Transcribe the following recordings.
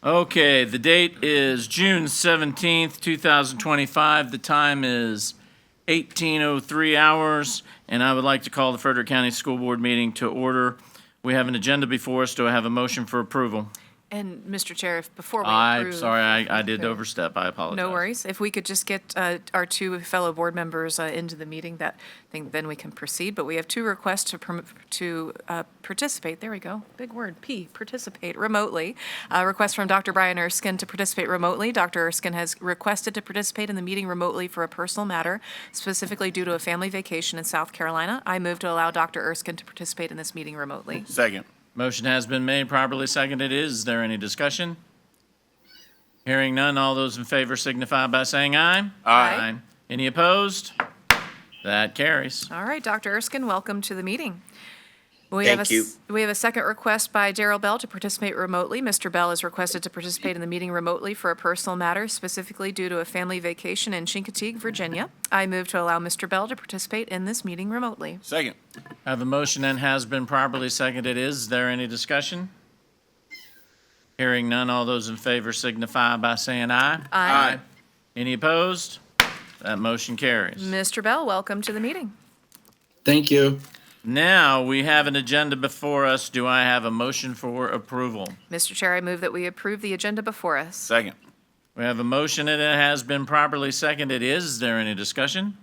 Okay, the date is June 17th, 2025. The time is 18:03 hours, and I would like to call the Frederick County School Board meeting to order. We have an agenda before us. Do I have a motion for approval? And Mr. Chair, before we approve. Sorry, I did overstep. I apologize. No worries. If we could just get our two fellow board members into the meeting, then we can proceed. But we have two requests to participate. There we go. Big word, P, participate remotely. A request from Dr. Brian Erskine to participate remotely. Dr. Erskine has requested to participate in the meeting remotely for a personal matter, specifically due to a family vacation in South Carolina. I move to allow Dr. Erskine to participate in this meeting remotely. Second. Motion has been made, properly seconded. Is there any discussion? Hearing none, all those in favor signify by saying aye. Aye. Any opposed? That carries. All right, Dr. Erskine, welcome to the meeting. Thank you. We have a second request by Daryl Bell to participate remotely. Mr. Bell is requested to participate in the meeting remotely for a personal matter, specifically due to a family vacation in Chincoteague, Virginia. I move to allow Mr. Bell to participate in this meeting remotely. Second. I have a motion and has been properly seconded. Is there any discussion? Hearing none, all those in favor signify by saying aye. Aye. Any opposed? That motion carries. Mr. Bell, welcome to the meeting. Thank you. Now, we have an agenda before us. Do I have a motion for approval? Mr. Chair, I move that we approve the agenda before us. Second. We have a motion and it has been properly seconded. Is there any discussion?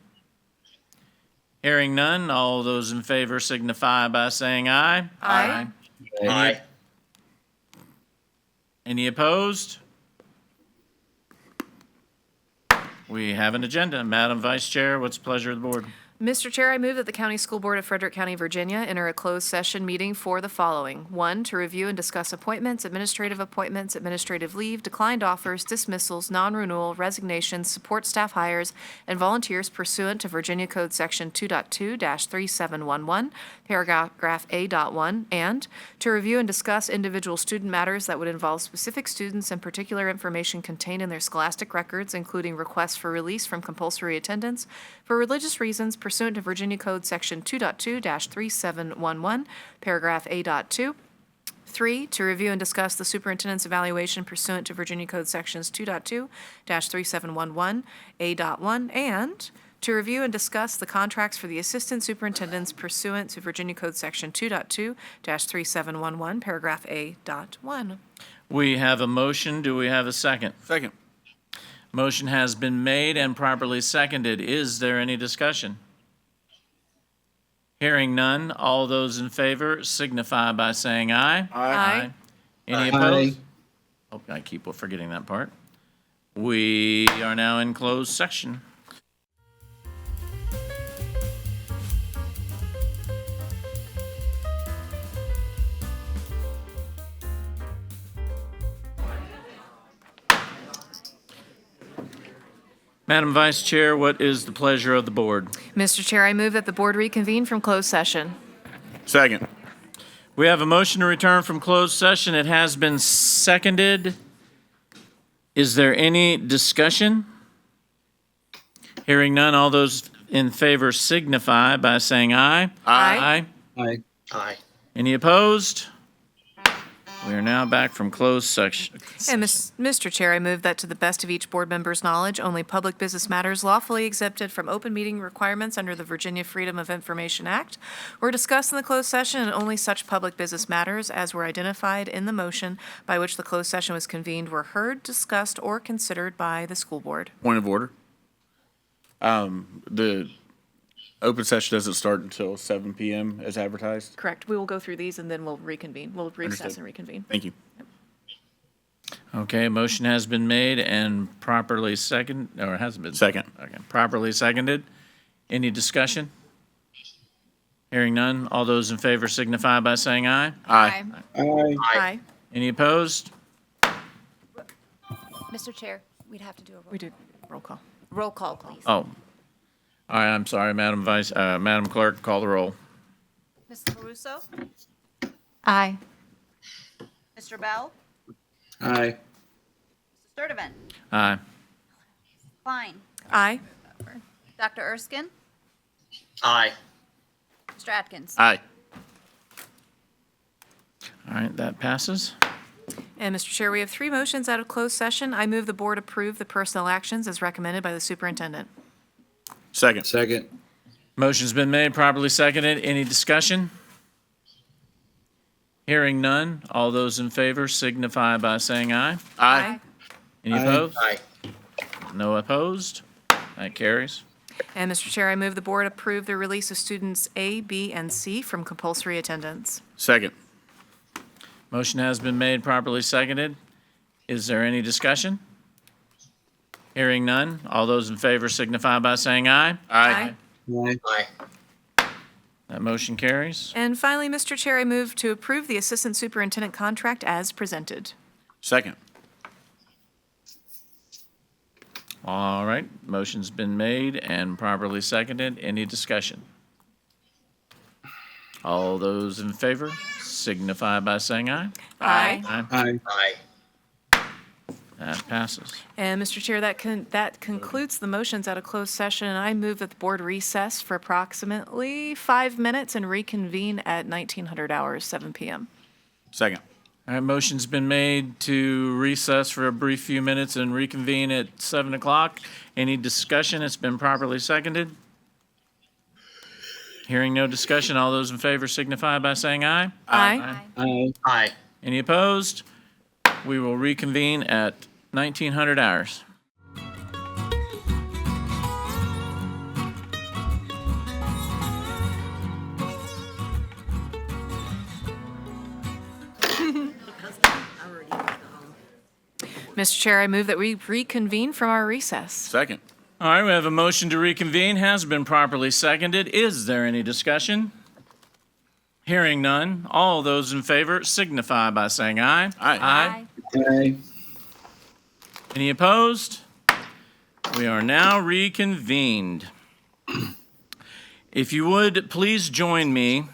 Hearing none, all those in favor signify by saying aye. Aye. Aye. Any opposed? We have an agenda. Madam Vice Chair, what's the pleasure of the board? Mr. Chair, I move that the County School Board of Frederick County, Virginia enter a closed session meeting for the following. 1, to review and discuss appointments, administrative leave, declined offers, dismissals, non-renewal, resignations, support staff hires, and volunteers pursuant to Virginia Code Section 2.2-3711, paragraph A.1, and to review and discuss individual student matters that would involve specific students and particular information contained in their scholastic records, including requests for release from compulsory attendance for religious reasons pursuant to Virginia Code Section 2.2-3711, paragraph A.2. 3, to review and discuss the superintendent's evaluation pursuant to Virginia Code Sections 2.2-3711, A.1, and to review and discuss the contracts for the assistant superintendents pursuant to Virginia Code Section 2.2-3711, paragraph A.1. We have a motion. Do we have a second? Second. Motion has been made and properly seconded. Is there any discussion? Hearing none, all those in favor signify by saying aye. Aye. Any opposed? Oh, I keep forgetting that part. We are now in closed section. Madam Vice Chair, what is the pleasure of the board? Mr. Chair, I move that the board reconvene from closed session. Second. We have a motion to return from closed session. It has been seconded. Is there any discussion? Hearing none, all those in favor signify by saying aye. Aye. Aye. Aye. Any opposed? We are now back from closed section. And Mr. Chair, I move that to the best of each board member's knowledge, only public business matters lawfully exempted from open meeting requirements under the Virginia Freedom of Information Act were discussed in the closed session, and only such public business matters as were identified in the motion by which the closed session was convened were heard, discussed, or considered by the school board. Point of order. The open session doesn't start until 7 p.m. as advertised. Correct. We will go through these and then we'll reconvene. We'll recess Understood. and reconvene. Thank you. Okay, motion has been made and properly second, or it hasn't been? Second. Okay, properly seconded. Any discussion? Hearing none, all those in favor signify by saying aye. Aye. Aye. Aye. Any opposed? Mr. Chair, we'd have to do a We did roll call. roll call, please. Oh. All right, I'm sorry, Madam Clerk, call the roll. Mrs. Caruso? Aye. Mr. Bell? Aye. Mr. Sturdivant? Aye. Klein? Aye. Dr. Erskine? Aye. Mr. Atkins? Aye. All right, that passes. And Mr. Chair, we have three motions out of closed session. I move the board approve the personnel actions as recommended by the superintendent. Second. Second. Motion's been made, properly seconded. Any discussion? Hearing none. All those in favor signify by saying aye. Aye. Any Aye. opposed? Aye. No opposed? That carries. And Mr. Chair, I move the board approve the release of students A, B, and C from compulsory attendance. Second. Motion has been made, properly seconded. Is there any discussion? Hearing none. All those in favor signify by saying aye. Aye. Aye. That motion carries. And finally, Mr. Chair, I move to approve the assistant superintendent contract as presented. Second. All right, motion's been made and properly seconded. Any discussion? All those in favor signify by saying aye. Aye. Aye. Aye. That passes. And Mr. Chair, that concludes the motions out of closed session, and I move that the board recess for approximately 5 minutes and reconvene at 1900 hours, 7 p.m. Second. All right, motion's been made to recess for a brief few minutes and reconvene at 7 o'clock. Any discussion? It's been properly seconded. Hearing no discussion, all those in favor signify by saying aye. Aye. Aye. Aye. Any opposed? We will reconvene at 1900 hours. Mr. Chair, I move that we reconvene from our recess. Second. All right, we have a motion to reconvene, has been properly seconded. Is there any discussion? Hearing none, all those in favor signify by saying aye. Aye. Aye. Any opposed? We are now reconvened. If you would, please join me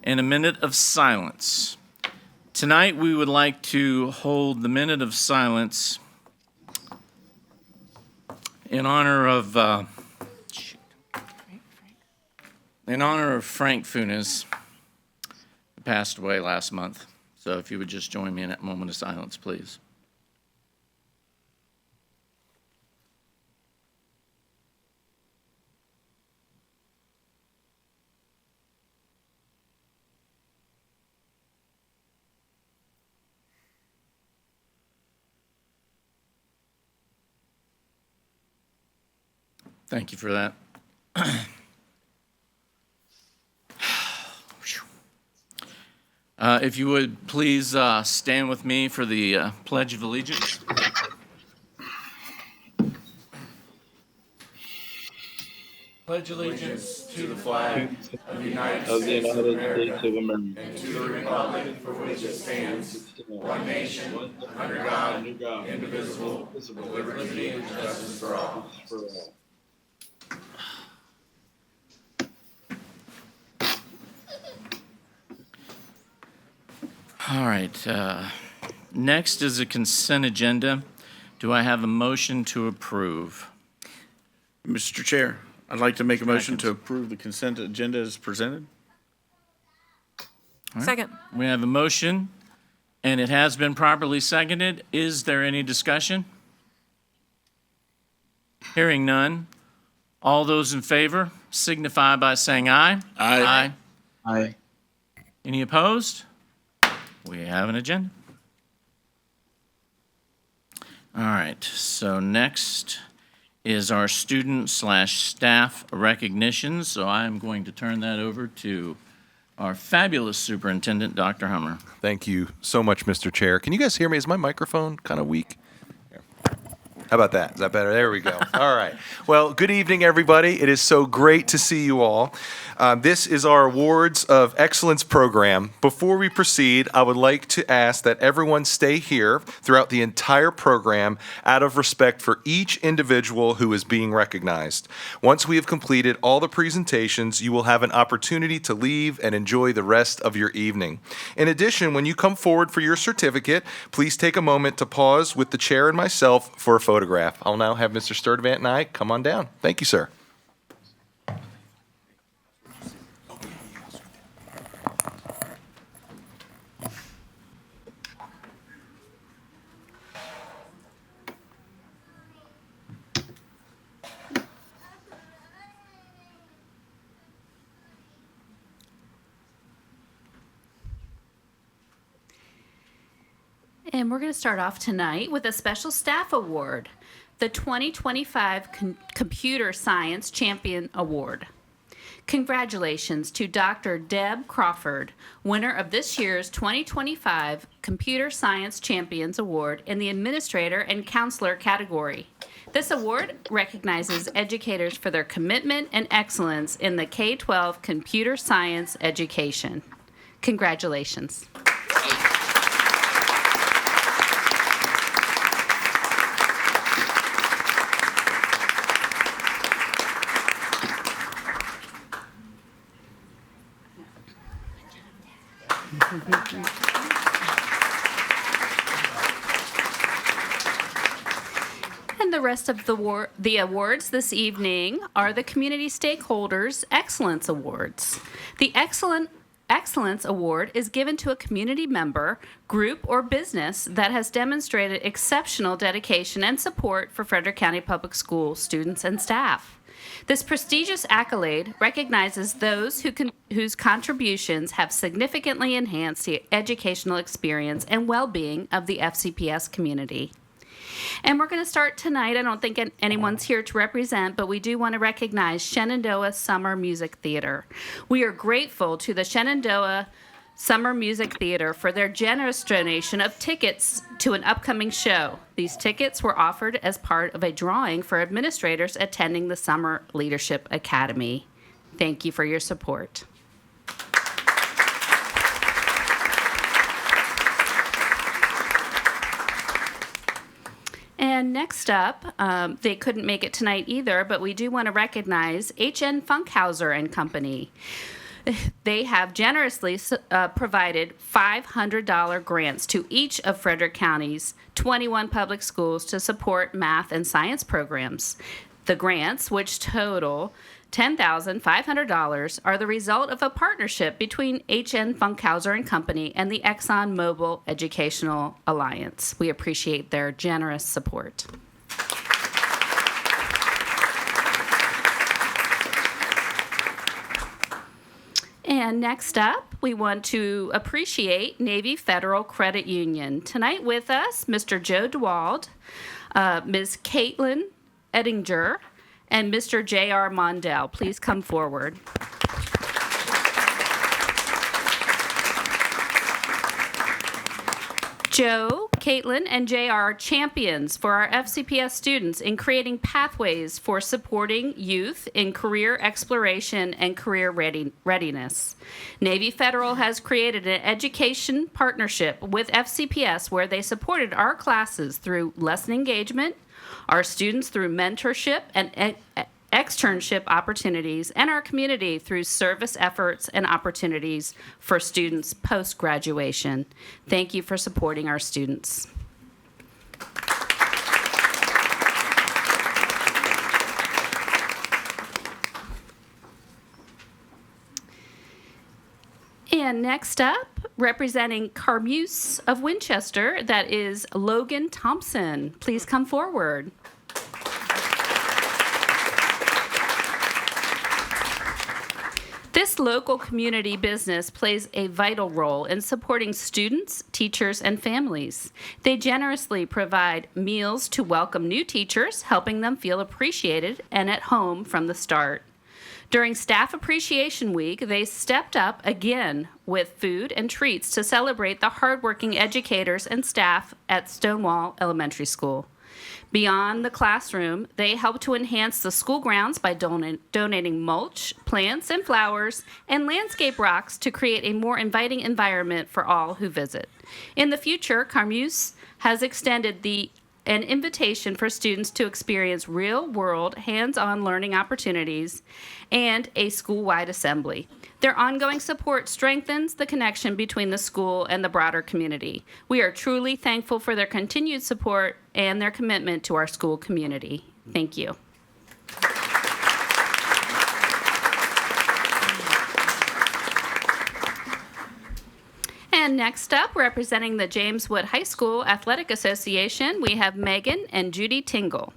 in a minute of silence. Tonight, we would like to hold the minute of silence in honor of Frank Funes, who passed away last month. So if you would just join me in that moment of silence, please. Thank you for that. If you would please stand with me for the Pledge of Allegiance. Pledge allegiance to the flag Of the United States of America. And to the republic for which it stands, one nation, under God, indivisible, with liberty and justice for all. All right. Next is a consent agenda. Do I have a motion to approve? Mr. Chair, I'd like to make a motion to approve the consent agenda as presented. Second. We have a motion, and it has been properly seconded. Is there any discussion? Hearing none. All those in favor signify by saying aye. Aye. Aye. Any opposed? We have an agenda. All right, so next is our student/staff recognition. So I'm going to turn that over to our fabulous superintendent, Dr. Hummer. Thank you so much, Mr. Chair. Can you guys hear me? Is my microphone kind of weak? How about that? Is that better? There we go. All right. Well, good evening, everybody. It is so great to see you all. This is our Awards of Excellence program. Before we proceed, I would like to ask that everyone stay here throughout the entire program out of respect for each individual who is being recognized. Once we have completed all the presentations, you will have an opportunity to leave and enjoy the rest of your evening. In addition, when you come forward for your certificate, please take a moment to pause with the chair and myself for a photograph. I'll now have Mr. Sturdivant and I come on down. Thank you, sir. And we're going to start off tonight with a special staff award, the 2025 Computer Science Champion Award. Congratulations to Dr. Deb Crawford, winner of this year's 2025 Computer Science Champions Award in the Administrator and Counselor category. This award recognizes educators for their commitment and excellence in the K-12 computer science education. Congratulations. And the rest of the awards this evening are the Community Stakeholders Excellence Awards. The Excellence Award is given to a community member, group, or business that has demonstrated exceptional dedication and support for Frederick County Public Schools students and staff. This prestigious accolade recognizes those whose contributions have significantly enhanced the educational experience and well-being of the FCPS community. And we're going to start tonight. I don't think anyone's here to represent, but we do want to recognize Shenandoah Summer Music Theater. We are grateful to the Shenandoah Summer Music Theater for their generous donation of tickets to an upcoming show. These tickets were offered as part of a drawing for administrators attending the Summer Leadership Academy. Thank you for your support. And next up, they couldn't make it tonight either, but we do want to recognize H.N. Funkhauser and Company. They have generously provided $500 grants to each of Frederick County's 21 public schools to support math and science programs. The grants, which total $10,500, are the result of a partnership between H.N. Funkhauser and Company and the Exxon Mobil Educational Alliance. We appreciate their generous support. And next up, we want to appreciate Navy Federal Credit Union. Tonight with us, Mr. Joe DeWald, Ms. Caitlin Ettinger, and Mr. J.R. Mondell. Please come forward. Joe, Caitlin, and JR are champions for our FCPS students in creating pathways for supporting youth in career exploration and career readiness. Navy Federal has created an education partnership with FCPS where they supported our classes through lesson engagement, our students through mentorship and externship opportunities, and our community through service efforts and opportunities for students post-graduation. Thank you for supporting our students. And next up, representing Carmuse of Winchester, that is Logan Thompson. Please come forward. This local community business plays a vital role in supporting students, teachers, and families. They generously provide meals to welcome new teachers, helping them feel appreciated and at home from the start. During Staff Appreciation Week, they stepped up again with food and treats to celebrate the hardworking educators and staff at Stonewall Elementary School. Beyond the classroom, they help to enhance the school grounds by donating mulch, plants and flowers, and landscape rocks to create a more inviting environment for all who visit. In the future, Carmuse has extended an invitation for students to experience real-world, hands-on learning opportunities and a school-wide assembly. Their ongoing support strengthens the connection between the school and the broader community. We are truly thankful for their continued support and their commitment to our school community. Thank you. And next up, representing the James Wood High School Athletic Association, we have Megan and Judy Tingle.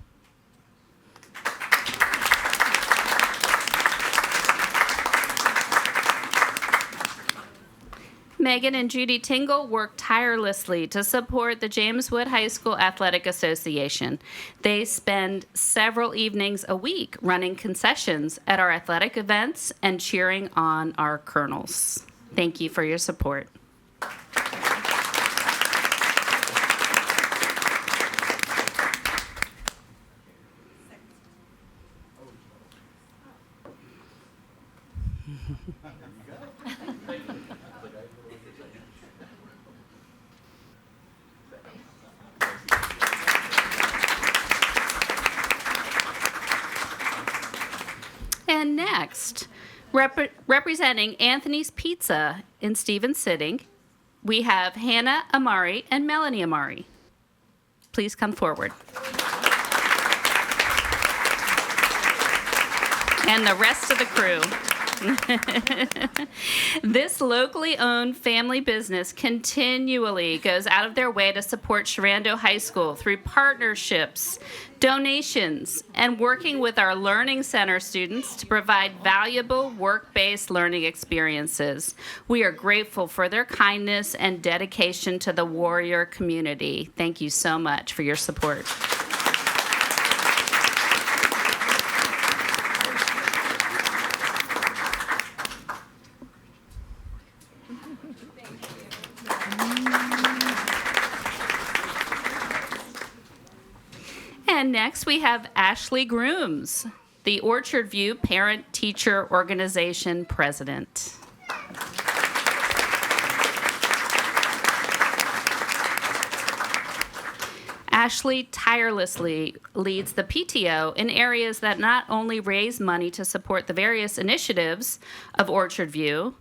Megan and Judy Tingle work tirelessly to support the James Wood High School Athletic Association. They spend several evenings a week running concessions at our athletic events and cheering on our colonels. Thank you for your support. And next, representing Anthony's Pizza in Stevens City, we have Hannah Amari and Melanie Amari. Please come forward. And the rest of the crew. This locally owned family business continually goes out of their way to support Sharando High School through partnerships, donations, and working with our Learning Center students to provide valuable work-based learning experiences. We are grateful for their kindness and dedication to the Warrior community. Thank you so much for your support. And next we have Ashley Grooms, the Orchard View Parent Teacher Organization President. Ashley tirelessly leads the PTO in areas that not only raise money to support the various initiatives of Orchard View,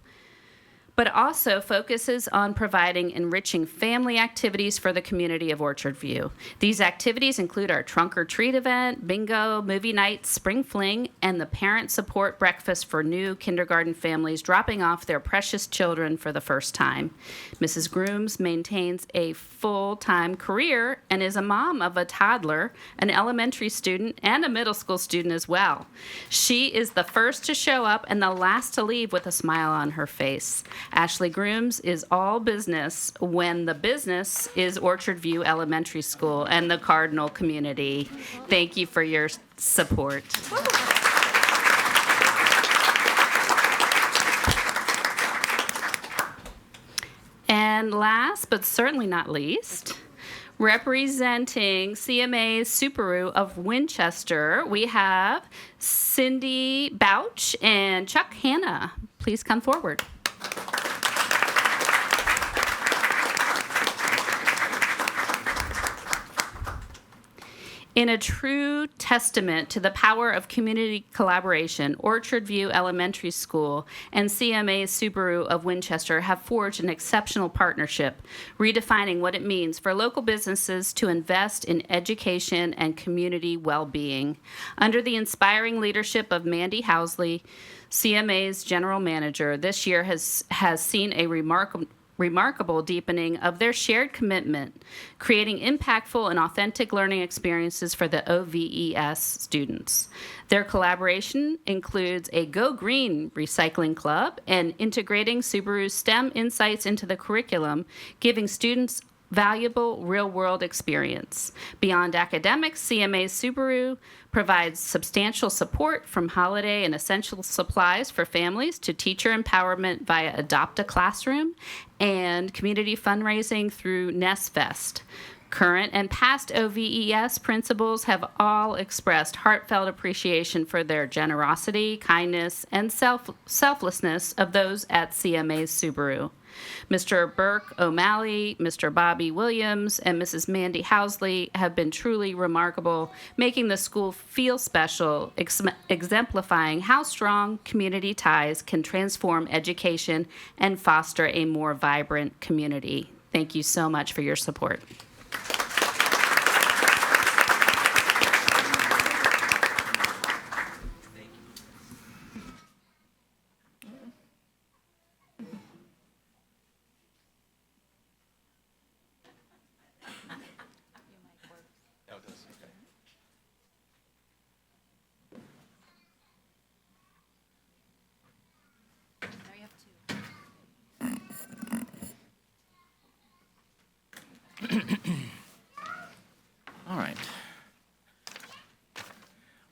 but also focuses on providing enriching family activities for the community of Orchard View. These activities include our Trunk or Treat event, bingo, movie night, spring fling, and the parent support breakfast for new kindergarten families dropping off their precious children for the first time. Mrs. Grooms maintains a full-time career and is a mom of a toddler, an elementary student, and a middle school student as well. She is the first to show up and the last to leave with a smile on her face. Ashley Grooms is all business when the business is Orchard View Elementary School and the Cardinal community. Thank you for your support. And last, but certainly not least, representing CMA's Subaru of Winchester, we have Cindy Bouch and Chuck Hanna. Please come forward. In a true testament to the power of community collaboration, Orchard View Elementary School and CMA's Subaru of Winchester have forged an exceptional partnership, redefining what it means for local businesses to invest in education and community well-being. Under the inspiring leadership of Mandy Housley, CMA's general manager, this year has seen a remarkable deepening of their shared commitment, creating impactful and authentic learning experiences for the OVES students. Their collaboration includes a Go Green recycling club and integrating Subaru's STEM insights into the curriculum, giving students valuable real-world experience. Beyond academics, CMA's Subaru provides substantial support from holiday and essential supplies for families to teacher empowerment via Adopt a Classroom and community fundraising through Nest Fest. Current and past OVES principals have all expressed heartfelt appreciation for their generosity, kindness, and selflessness of those at CMA's Subaru. Mr. Burke O'Malley, Mr. Bobby Williams, and Mrs. Mandy Housley have been truly remarkable, making the school feel special, exemplifying how strong community ties can transform education and foster a more vibrant community. Thank you so much for your support.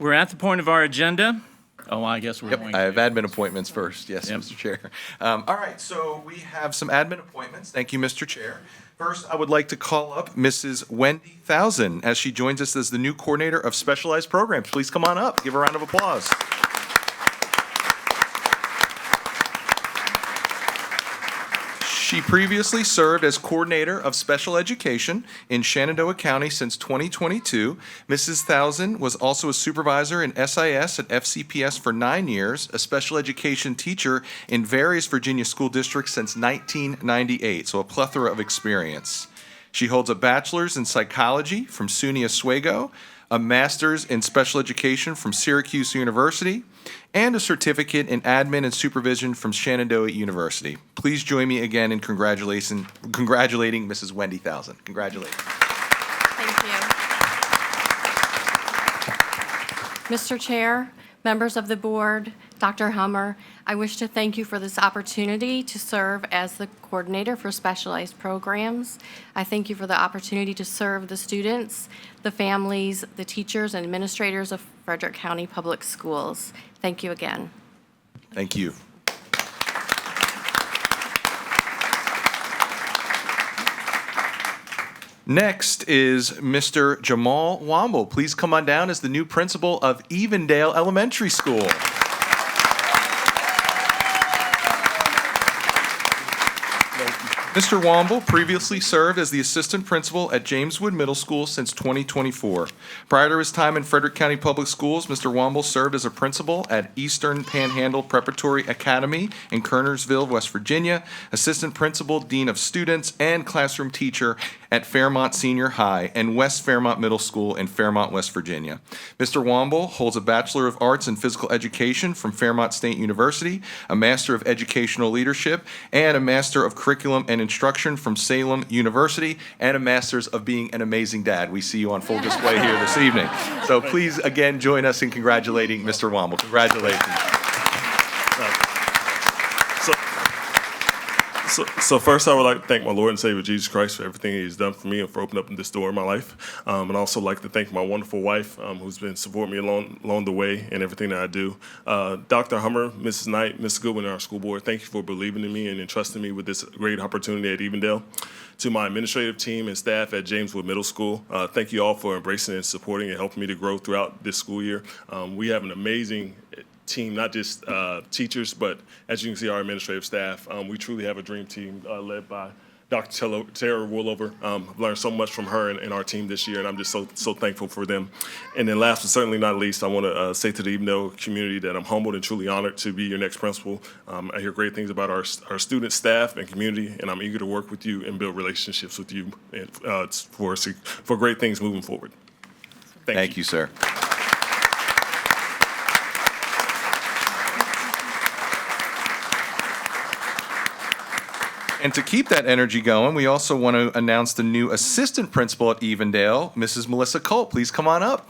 We're at the point of our agenda. Oh, I guess we're Yep, going I have to. admin appointments first. Yes, Yep. Mr. Chair. All right, so we have some admin appointments. Thank you, Mr. Chair. First, I would like to call up Mrs. Wendy Thousand as she joins us as the new coordinator of specialized programs. Please come on up. Give her a round of applause. She previously served as coordinator of special education in Shenandoah County since 2022. Mrs. Thousand was also a supervisor in SIS at FCPS for 9 years, a special education teacher in various Virginia school districts since 1998, so a plethora of experience. She holds a bachelor's in psychology from SUNY Oswego, a master's in special education from Syracuse University, and a certificate in admin and supervision from Shenandoah University. Please join me again in congratulating Mrs. Wendy Thousand. Congratulations. Thank you. Mr. Chair, members of the board, Dr. Hummer, I wish to thank you for this opportunity to serve as the coordinator for specialized programs. I thank you for the opportunity to serve the students, the families, the teachers, and administrators of Frederick County Public Schools. Thank you again. Thank you. Next is Mr. Jamal Womble. Please come on down as the new principal of Evendale Elementary School. Mr. Womble previously served as the assistant principal at Jameswood Middle School since 2024. Prior to his time in Frederick County Public Schools, Mr. Womble served as a principal at Eastern Panhandle Preparatory Academy in Kernersville, West Virginia, assistant principal, dean of students, and classroom teacher at Fairmont Senior High and West Fairmont Middle School in Fairmont, West Virginia. Mr. Womble holds a Bachelor of Arts in Physical Education from Fairmont State University, a Master of Educational Leadership, and a Master of Curriculum and Instruction from Salem University, and a Master's of Being an Amazing Dad. We see you on full display here this evening. So please, again, join us in congratulating Mr. Womble. Congratulations. So first, I would like to thank my Lord and Savior Jesus Christ for everything He's done for me and for opening up this door in my life. And also like to thank my wonderful wife, who's been supporting me along the way in everything that I do. Dr. Hummer, Mrs. Knight, Mr. Goodwin, and our school board, thank you for believing in me and entrusting me with this great opportunity at Evendale. To my administrative team and staff at Jameswood Middle School, thank you all for embracing and supporting and helping me to grow throughout this school year. We have an amazing team, not just teachers, but as you can see, our administrative staff. We truly have a dream team led by Dr. Tara Woolover. I've learned so much from her and our team this year, and I'm just so thankful for them. And then last but certainly not least, I want to say to the Evendale community that I'm humbled and truly honored to be your next principal. I hear great things about our student, staff, and community, and I'm eager to work with you and build relationships with you and, for great things moving forward. Thank you, sir. And to keep that energy going, we also want to announce the new assistant principal at Evendale, Mrs. Melissa Culp. Please come on up.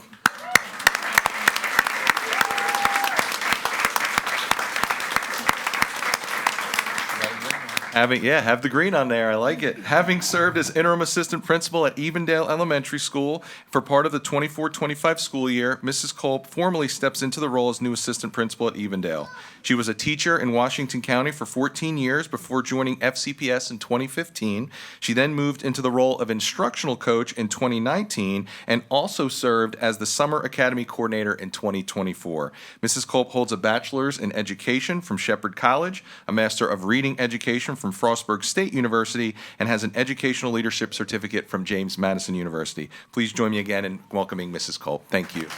Have the green on there. I like it. Having served as interim assistant principal at Evendale Elementary School for part of the 24-25 school year, Mrs. Culp formally steps into the role as new assistant principal at Evendale. She was a teacher in Washington County for 14 years before joining FCPS in 2015. She then moved into the role of instructional coach in 2019 and also served as the Summer Academy Coordinator in 2024. Mrs. Culp holds a bachelor's in education from Shepherd College, a Master of Reading Education from Frostburg State University, and has an educational leadership certificate from James Madison University. Please join me again in welcoming Mrs. Culp. Thank you.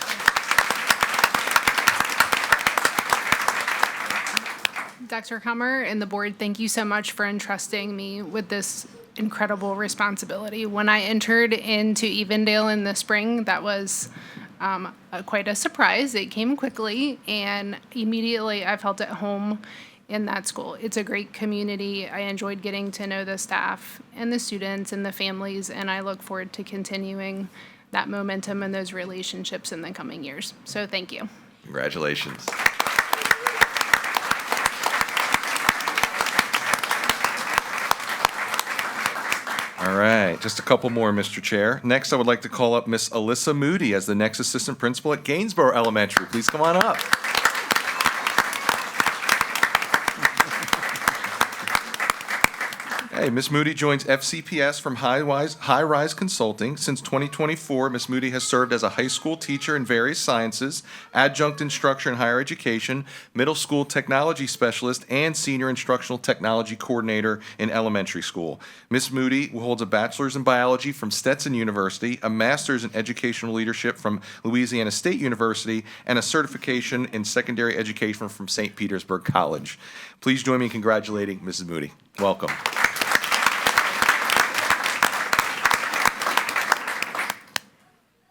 Dr. Hummer and the board, thank you so much for entrusting me with this incredible responsibility. When I entered into Evendale in the spring, that was quite a surprise. It came quickly, and immediately I felt at home in that school. It's a great community. I enjoyed getting to know the staff and the students and the families, and I look forward to continuing that momentum and those relationships in the coming years. So thank you. Congratulations. All right, just a couple more, Mr. Chair. Next, I would like to call up Miss Alyssa Moody as the next assistant principal at Gainsborough Elementary. Please come on up. Hey, Ms. Moody joins FCPS from High Rise Consulting. Since 2024, Ms. Moody has served as a high school teacher in various sciences, adjunct instructor in higher education, middle school technology specialist, and senior instructional technology coordinator in elementary school. Ms. Moody holds a bachelor's in biology from Stetson University, a master's in educational leadership from Louisiana State University, and a certification in secondary education from St. Petersburg College. Please join me in congratulating Mrs. Moody. Welcome.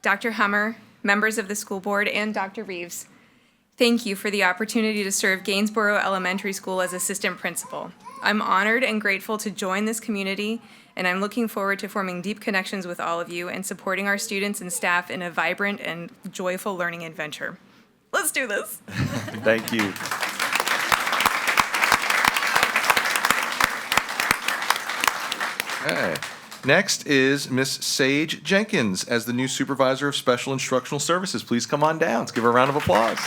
Dr. Hummer, members of the school board, and Dr. Reeves, thank you for the opportunity to serve Gainsborough Elementary School as assistant principal. I'm honored and grateful to join this community, and I'm looking forward to forming deep connections with all of you and supporting our students and staff in a vibrant and joyful learning adventure. Let's do this. Thank you. Okay. Next is Miss Sage Jenkins as the new supervisor of special instructional services. Please come on down. Let's give her a round of applause.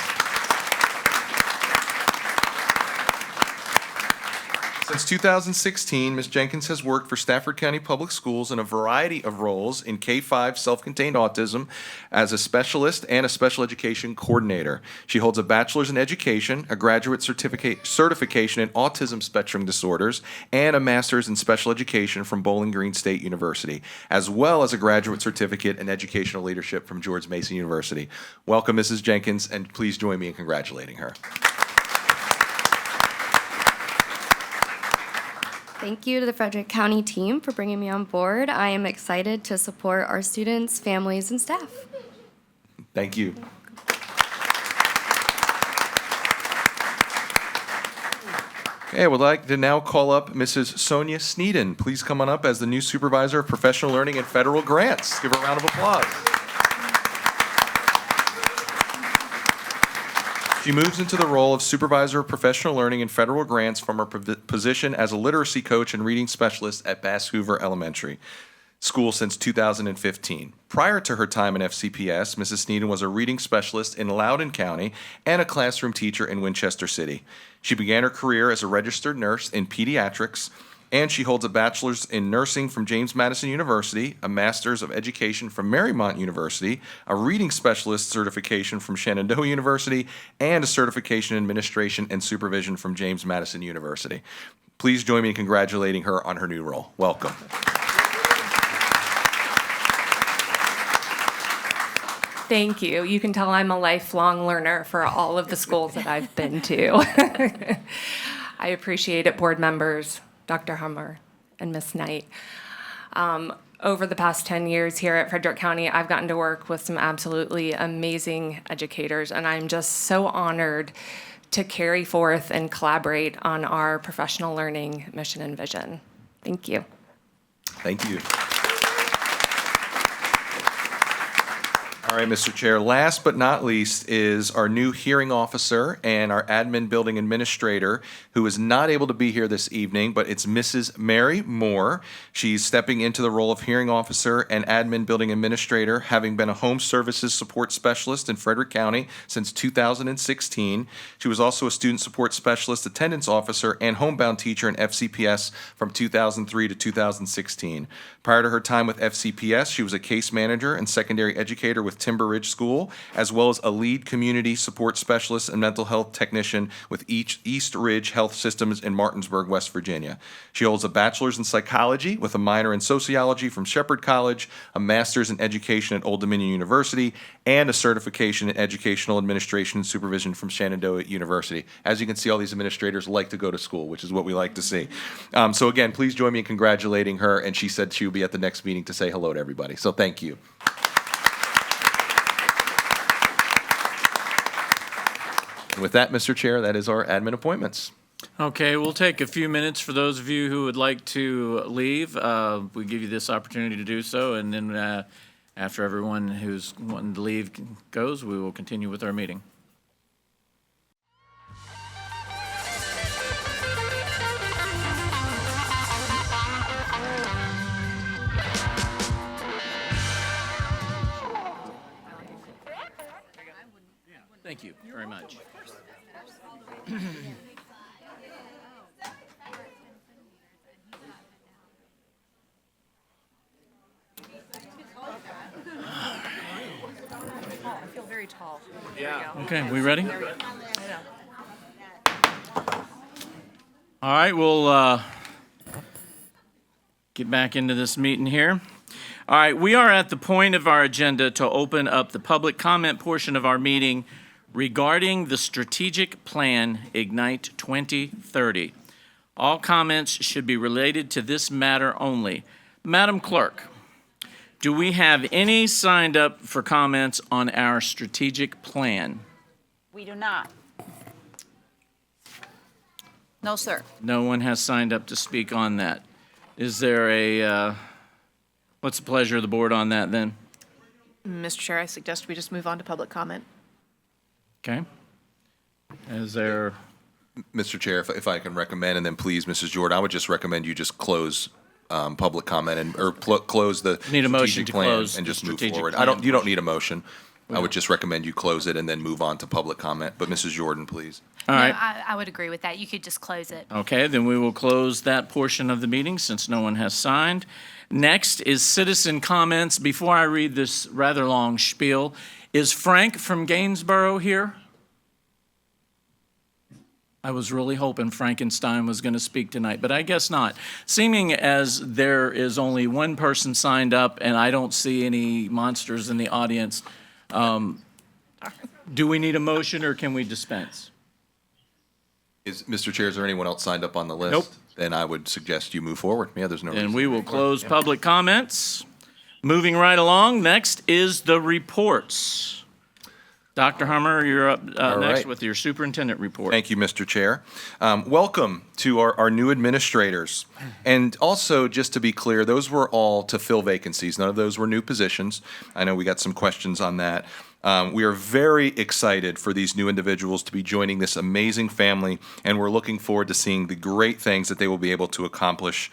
Since 2016, Ms. Jenkins has worked for Stafford County Public Schools in a variety of roles in K-5 self-contained autism as a specialist and a special education coordinator. She holds a bachelor's in education, a graduate certification in autism spectrum disorders, and a master's in special education from Bowling Green State University, as well as a graduate certificate in educational leadership from George Mason University. Welcome, Mrs. Jenkins, and please join me in congratulating her. Thank you to the Frederick County team for bringing me on board. I am excited to support our students, families, and staff. Thank you. Okay, I would like to now call up Mrs. Sonia Sneeden. Please come on up as the new supervisor of professional learning and federal grants. Give her a round of applause. She moves into the role of Supervisor of Professional Learning and Federal Grants from her position as a literacy coach and reading specialist at Bass Hoover Elementary School since 2015. Prior to her time in FCPS, Mrs. Sneeden was a reading specialist in Loudoun County and a classroom teacher in Winchester City. She began her career as a registered nurse in pediatrics, and she holds a bachelor's in nursing from James Madison University, a master's of education from Marymount University, a reading specialist certification from Shenandoah University, and a certification in administration and supervision from James Madison University. Please join me in congratulating her on her new role. Welcome. Thank you. You can tell I'm a lifelong learner for all of the schools that I've been to. I appreciate it, board members, Dr. Hummer, and Ms. Knight. Over the past 10 years here at Frederick County, I've gotten to work with some absolutely amazing educators, and I'm just so honored to carry forth and collaborate on our professional learning mission and vision. Thank you. Thank you. All right, Mr. Chair. Last but not least is our new hearing officer and our admin building administrator, who is not able to be here this evening, but it's Mrs. Mary Moore. She's stepping into the role of hearing officer and admin building administrator, having been a home services support specialist in Frederick County since 2016. She was also a student support specialist, attendance officer, and homebound teacher in FCPS from 2003 to 2016. Prior to her time with FCPS, she was a case manager and secondary educator with Timber Ridge School, as well as a lead community support specialist and mental health technician with East Ridge Health Systems in Martinsburg, West Virginia. She holds a bachelor's in psychology with a minor in sociology from Shepherd College, a master's in education at Old Dominion University, and a certification in educational administration and supervision from Shenandoah University. As you can see, all these administrators like to go to school, which is what we like to see. So again, please join me in congratulating her, and she said she will be at the next meeting to say hello to everybody. So thank you. And with that, Mr. Chair, that is our admin appointments. Okay, we'll take a few minutes for those of you who would like to leave. We give you this opportunity to do so, and then after everyone who's wanting to leave goes, we will continue with our meeting. I feel very tall. Okay, we ready? All right, we'll get back into this meeting here. All right, we are at the point of our agenda to open up the public comment portion of our meeting regarding the strategic plan Ignite 2030. All comments should be related to this matter only. Madam Clerk, do we have any signed up for comments on our strategic plan? We do not. No, sir. No one has signed up to speak on that. Is there a, what's the pleasure of the board on that then? Mr. Chair, I suggest we just move on to public comment. Okay. Is there, Mr. Chair, if I can recommend, and then please, Mrs. Jordan, I would just recommend you just close public comment or close the Need a motion strategic to plan close and the just move strategic forward. plan You don't need a motion. I would just recommend you close it and then move on to public comment. But Mrs. Jordan, please. all right. I would agree with that. You could just close it. Okay, then we will close that portion of the meeting since no one has signed. Next is citizen comments. Before I read this rather long spiel, is Frank from Gainsborough here? I was really hoping Frankenstein was going to speak tonight, but I guess not. Seeming as there is only one person signed up and I don't see any monsters in the audience, do we need a motion or can we dispense? Mr. Chair, is there anyone else signed up on the list? Nope. Then I would suggest you move forward. Yeah, there's no reason. And we will close public comments. Moving right along, next is the reports. Dr. Hummer, you're up next right. with your superintendent report. Thank you, Mr. Chair. Welcome to our new administrators. And also, just to be clear, those were all to fill vacancies. None of those were new positions. I know we got some questions on that. We are very excited for these new individuals to be joining this amazing family, and we're looking forward to seeing the great things that they will be able to accomplish.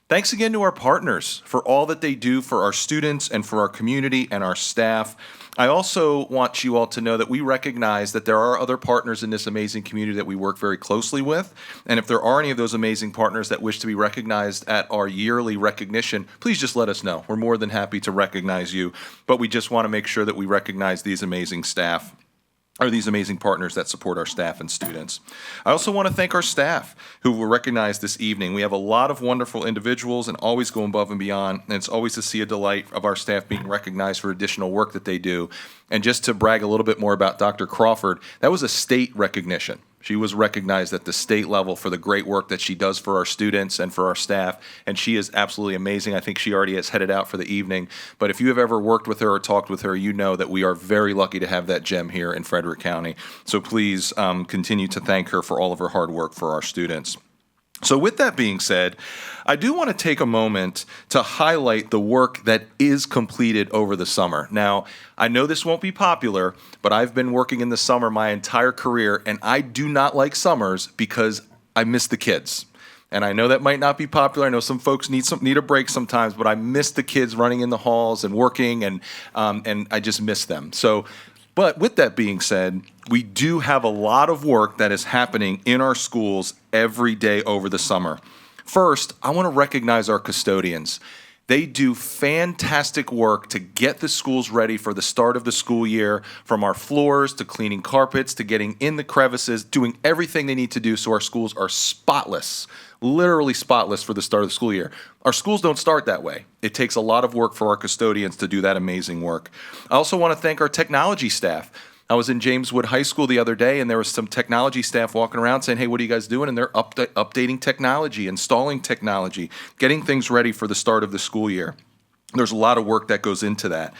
Thanks again to our partners for all that they do for our students and for our community and our staff. I also want you all to know that we recognize that there are other partners in this amazing community that we work very closely with. And if there are any of those amazing partners that wish to be recognized at our yearly recognition, please just let us know. We're more than happy to recognize you. But we just want to make sure that we recognize these amazing staff, or these amazing partners that support our staff and students. I also want to thank our staff who were recognized this evening. We have a lot of wonderful individuals and always go above and beyond, and it's always to see a delight of our staff being recognized for additional work that they do. And just to brag a little bit more about Dr. Crawford, that was a state recognition. She was recognized at the state level for the great work that she does for our students and for our staff, and she is absolutely amazing. I think she already has headed out for the evening, but if you have ever worked with her or talked with her, you know that we are very lucky to have that gem here in Frederick County. So please continue to thank her for all of her hard work for our students. So with that being said, I do want to take a moment to highlight the work that is completed over the summer. Now, I know this won't be popular, but I've been working in the summer my entire career, and I do not like summers because I miss the kids. And I know that might not be popular. I know some folks need a break sometimes, but I miss the kids running in the halls and working, and I just miss them. But with that being said, we do have a lot of work that is happening in our schools every day over the summer. First, I want to recognize our custodians. They do fantastic work to get the schools ready for the start of the school year, from our floors to cleaning carpets to getting in the crevices, doing everything they need to do so our schools are spotless, literally spotless for the start of the school year. Our schools don't start that way. It takes a lot of work for our custodians to do that amazing work. I also want to thank our technology staff. I was in James Wood High School the other day, and there was some technology staff walking around saying, hey, what are you guys doing? And they're updating technology, installing technology, getting things ready for the start of the school year. There's a lot of work that goes into that.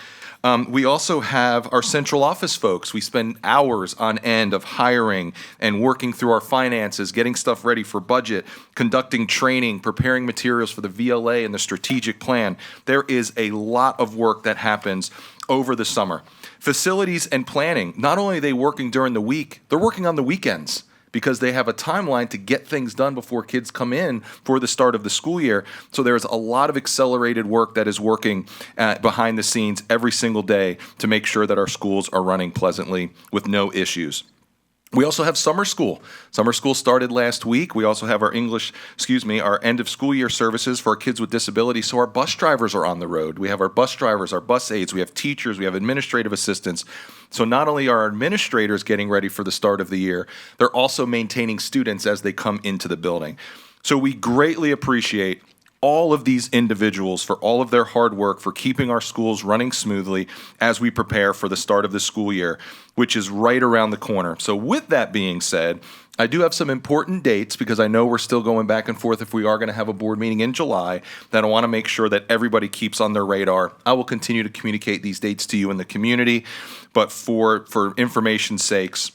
We also have our central office folks. We spend hours on end of hiring and working through our finances, getting stuff ready for budget, conducting training, preparing materials for the VLA and the strategic plan. There is a lot of work that happens over the summer. Facilities and planning, not only are they working during the week, they're working on the weekends because they have a timeline to get things done before kids come in for the start of the school year. So there's a lot of accelerated work that is working behind the scenes every single day to make sure that our schools are running pleasantly with no issues. We also have summer school. Summer school started last week. We also have our our end of school year services for our kids with disabilities. So our bus drivers are on the road. We have our bus drivers, our bus aides, we have teachers, we have administrative assistants. So not only are our administrators getting ready for the start of the year, they're also maintaining students as they come into the building. So we greatly appreciate all of these individuals for all of their hard work for keeping our schools running smoothly as we prepare for the start of the school year, which is right around the corner. So with that being said, I do have some important dates because I know we're still going back and forth if we are going to have a board meeting in July that I want to make sure that everybody keeps on their radar. I will continue to communicate these dates to you in the community, but for information's sakes,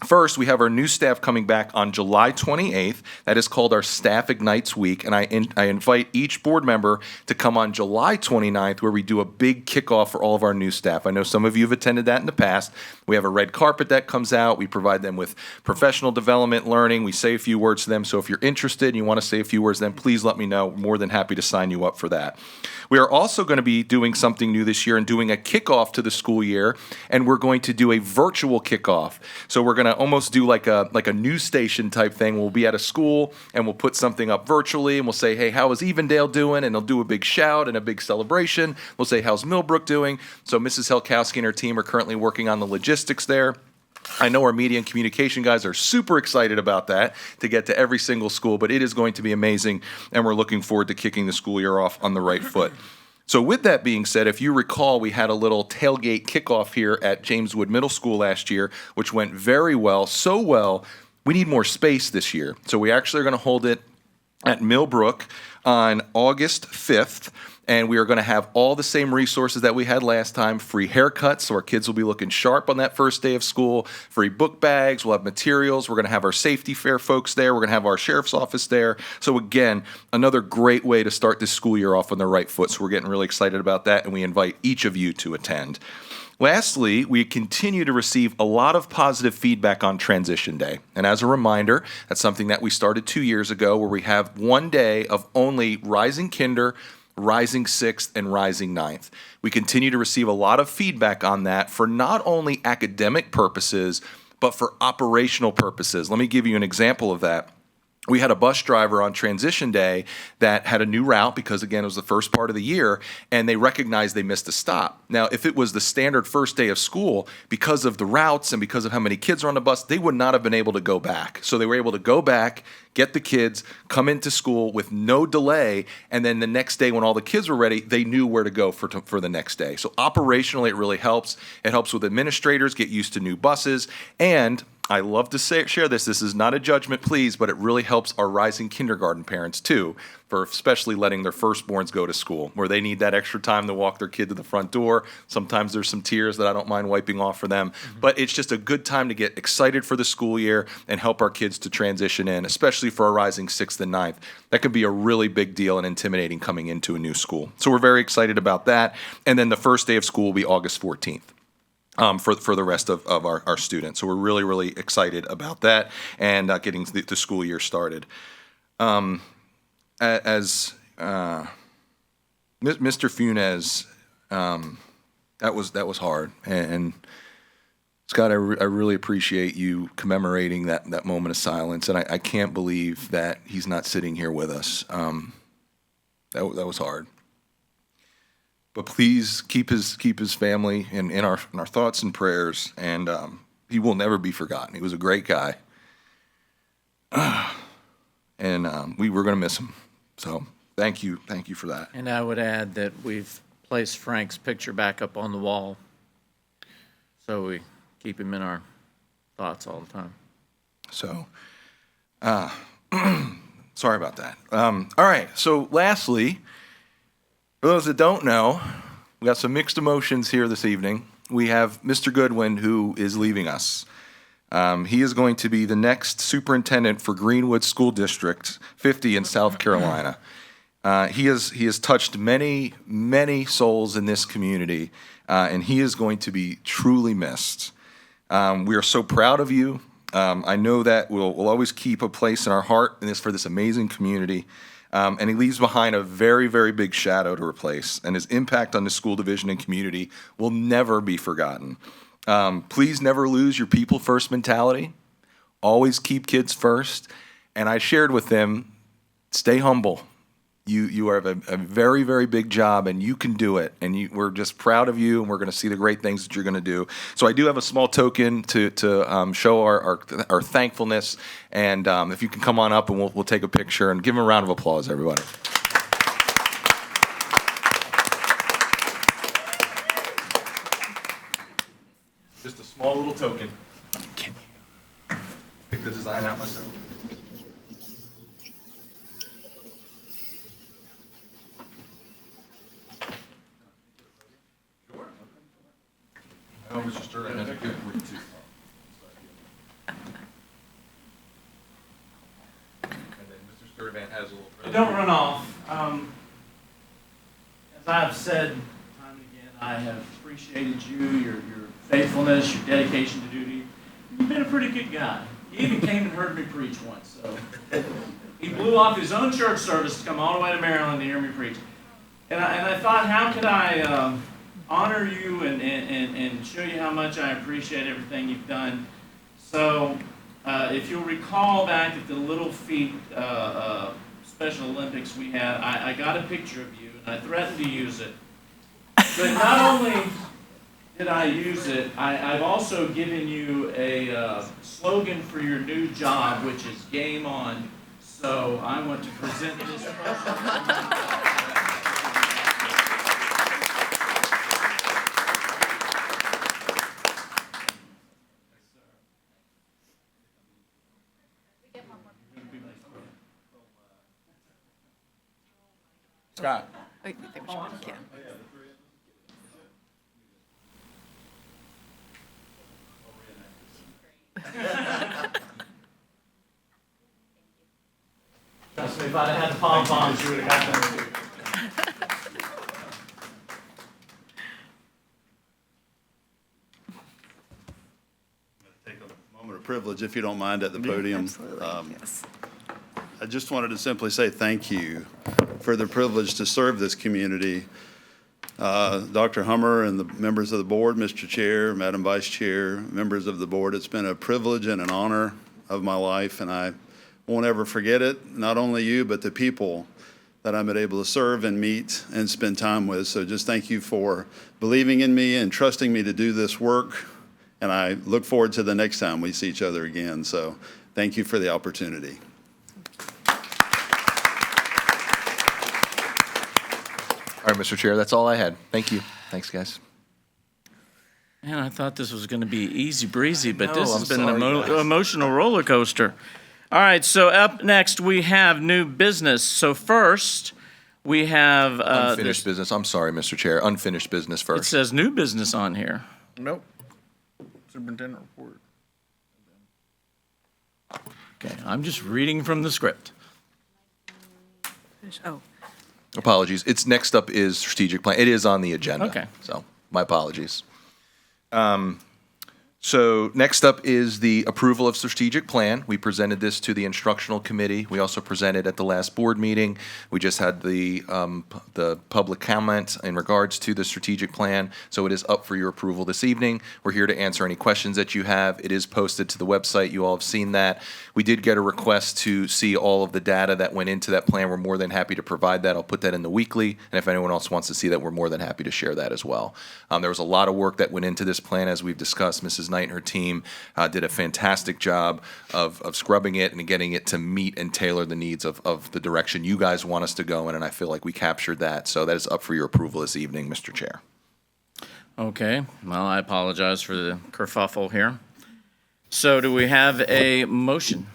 first, we have our new staff coming back on July 28th. That is called our Staff Ignites Week, and I invite each board member to come on July 29th, where we do a big kickoff for all of our new staff. I know some of you have attended that in the past. We have a red carpet that comes out. We provide them with professional development, learning. We say a few words to them. So if you're interested and you want to say a few words, then please let me know. More than happy to sign you up for that. We are also going to be doing something new this year and doing a kickoff to the school year, and we're going to do a virtual kickoff. So we're going to almost do like a news station type thing. We'll be at a school and we'll put something up virtually and we'll say, hey, how is Evendale doing? And they'll do a big shout and a big celebration. We'll say, how's Millbrook doing? So Mrs. Helkowski and her team are currently working on the logistics there. I know our media and communication guys are super excited about that to get to every single school, but it is going to be amazing, and we're looking forward to kicking the school year off on the right foot. So with that being said, if you recall, we had a little tailgate kickoff here at James Wood Middle School last year, which went very well, so well, we need more space this year. So we actually are going to hold it at Millbrook on August 5th. And we are going to have all the same resources that we had last time, free haircuts, so our kids will be looking sharp on that first day of school, free book bags, we'll have materials, we're going to have our safety fair folks there, we're going to have our sheriff's office there. So again, another great way to start this school year off on the right foot. So we're getting really excited about that, and we invite each of you to attend. Lastly, we continue to receive a lot of positive feedback on Transition Day. And as a reminder, that's something that we started 2 years ago, where we have one day of only Rising Kinder, Rising 6th, and Rising 9th. We continue to receive a lot of feedback on that for not only academic purposes, but for operational purposes. Let me give you an example of that. We had a bus driver on Transition Day that had a new route because, again, it was the first part of the year, and they recognized they missed a stop. Now, if it was the standard first day of school, because of the routes and because of how many kids are on the bus, they would not have been able to go back. So they were able to go back, get the kids, come into school with no delay, and then the next day when all the kids were ready, they knew where to go for the next day. So operationally, it really helps. It helps with administrators get used to new buses, and I love to share this. This is not a judgment, please, but it really helps our rising kindergarten parents, too, for especially letting their firstborns go to school, where they need that extra time to walk their kid to the front door. Sometimes there's some tears that I don't mind wiping off for them, but it's just a good time to get excited for the school year and help our kids to transition in, especially for our rising 6th and 9th. That could be a really big deal and intimidating coming into a new school. So we're very excited about that. And then the first day of school will be August 14th. For the rest of our students. So we're really, really excited about that and getting the school year started. As Mr. Funes, that was hard. And Scott, I really appreciate you commemorating that moment of silence. And I can't believe that he's not sitting here with us. That was hard. But please keep his family in our thoughts and prayers, and he will never be forgotten. He was a great guy, and we were going to miss him. So thank you for that. And I would add that we've placed Frank's picture back up on the wall, so we keep him in our thoughts all the time. So, sorry about that. All right. So lastly, for those that don't know, we got some mixed emotions here this evening. We have Mr. Goodwin, who is leaving us. He is going to be the next superintendent for Greenwood School District 50 in South Carolina. He has touched many, many souls in this community, and he is going to be truly missed. We are so proud of you. I know that we'll always keep a place in our heart for this amazing community. And he leaves behind a very, very big shadow to replace, and his impact on the school division and community will never be forgotten. Please never lose your people first mentality. always keep kids first. And I shared with them, stay humble. You have a very, very big job, and you can do it. And we're just proud of you, and we're going to see the great things that you're going to do. So I do have a small token to show our thankfulness. And if you can come on up, and we'll take a picture and give them a round of applause, everybody. Just a small little token. Pick the design out myself. Oh, Mr. Sturman has a good word too. And then Mr. Sturman has a little. Don't run off. As I have said time and again, I have appreciated you, your faithfulness, your dedication to duty. You've been a pretty good guy. You even came and heard me preach once. So he blew off his own church service to come all the way to Maryland to hear me preach. And I thought, how could I honor you and show you how much I appreciate everything you've done. So if you'll recall back at the Little Feet Special Olympics we had, I got a picture of you, and I threatened to use it. But not only did I use it, I've also given you a slogan for your new job, which is Game On. So I want to present this motion. Scott. Yeah. Trust me, if I'd have had the pom-poms, you would have got them too. Take a moment of privilege, if you don't mind, at the podium. Absolutely, yes. I just wanted to simply say thank you for the privilege to serve this community. Dr. Hummer and the members of the board, Mr. Chair, Madam Vice Chair, members of the board, it's been a privilege and an honor of my life, and I won't ever forget it, not only you, but the people that I've been able to serve and meet and spend time with. So just thank you for believing in me and trusting me to do this work, and I look forward to the next time we see each other again. So thank you for the opportunity. All right, Mr. Chair, that's all I had. Thank you. Thanks, guys. Man, I thought this was going to be easy breezy, but this I'm has been an sorry, guys. emotional roller coaster. All right, so up next we have new business. So first we have Unfinished business. I'm sorry, Mr. Chair. Unfinished business It first. says new business on here. Nope. Superintendent report. Okay, I'm just reading from the script. Oh, Apologies. It's next up is strategic plan. It is on the agenda. Okay. So my apologies. So next up is the approval of strategic plan. We presented this to the instructional committee. We also presented at the last board meeting. We just had the public comment in regards to the strategic plan. So it is up for your approval this evening. We're here to answer any questions that you have. It is posted to the website. You all have seen that. We did get a request to see all of the data that went into that plan. We're more than happy to provide that. I'll put that in the weekly. And if anyone else wants to see that, we're more than happy to share that as well. There was a lot of work that went into this plan, as we've discussed. Mrs. Knight and her team did a fantastic job of scrubbing it and getting it to meet and tailor the needs of the direction you guys want us to go in, and I feel like we captured that. So that is up for your approval this evening, Mr. Chair. Okay, well, I apologize for the kerfuffle here. So do we have a motion?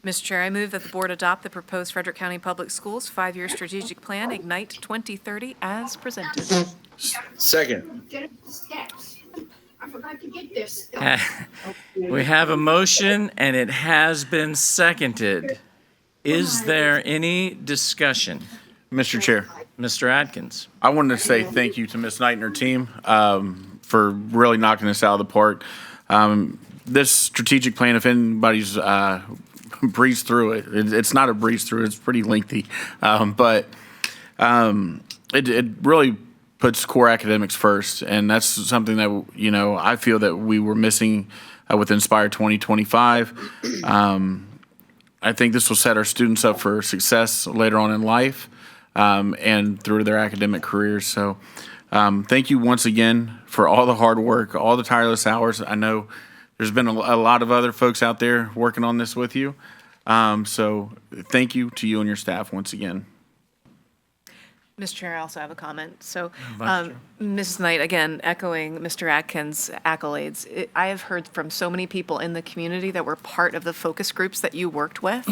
Mr. Chair, I move that the board adopt the proposed Frederick County Public Schools 5-year strategic plan, Ignite 2030, as presented. Second. I forgot to get this. We have a motion, and it has been seconded. Is there any discussion? Mr. Chair, Mr. Atkins? I wanted to say thank you to Ms. Knight and her team for really knocking this out of the park. This strategic plan, if anybody's breezed through it, it's not a breeze through, it's pretty lengthy. But it really puts core academics first, and that's something that, I feel that we were missing with Inspire 2025. I think this will set our students up for success later on in life and through their academic careers. So thank you once again for all the hard work, all the tireless hours. I know there's been a lot of other folks out there working on this with you. So thank you to you and your staff once again. Mr. Chair, I also have a comment. So, Vice Chair. Mrs. Knight, again, echoing Mr. Atkins' accolades, I have heard from so many people in the community that were part of the focus groups that you worked with,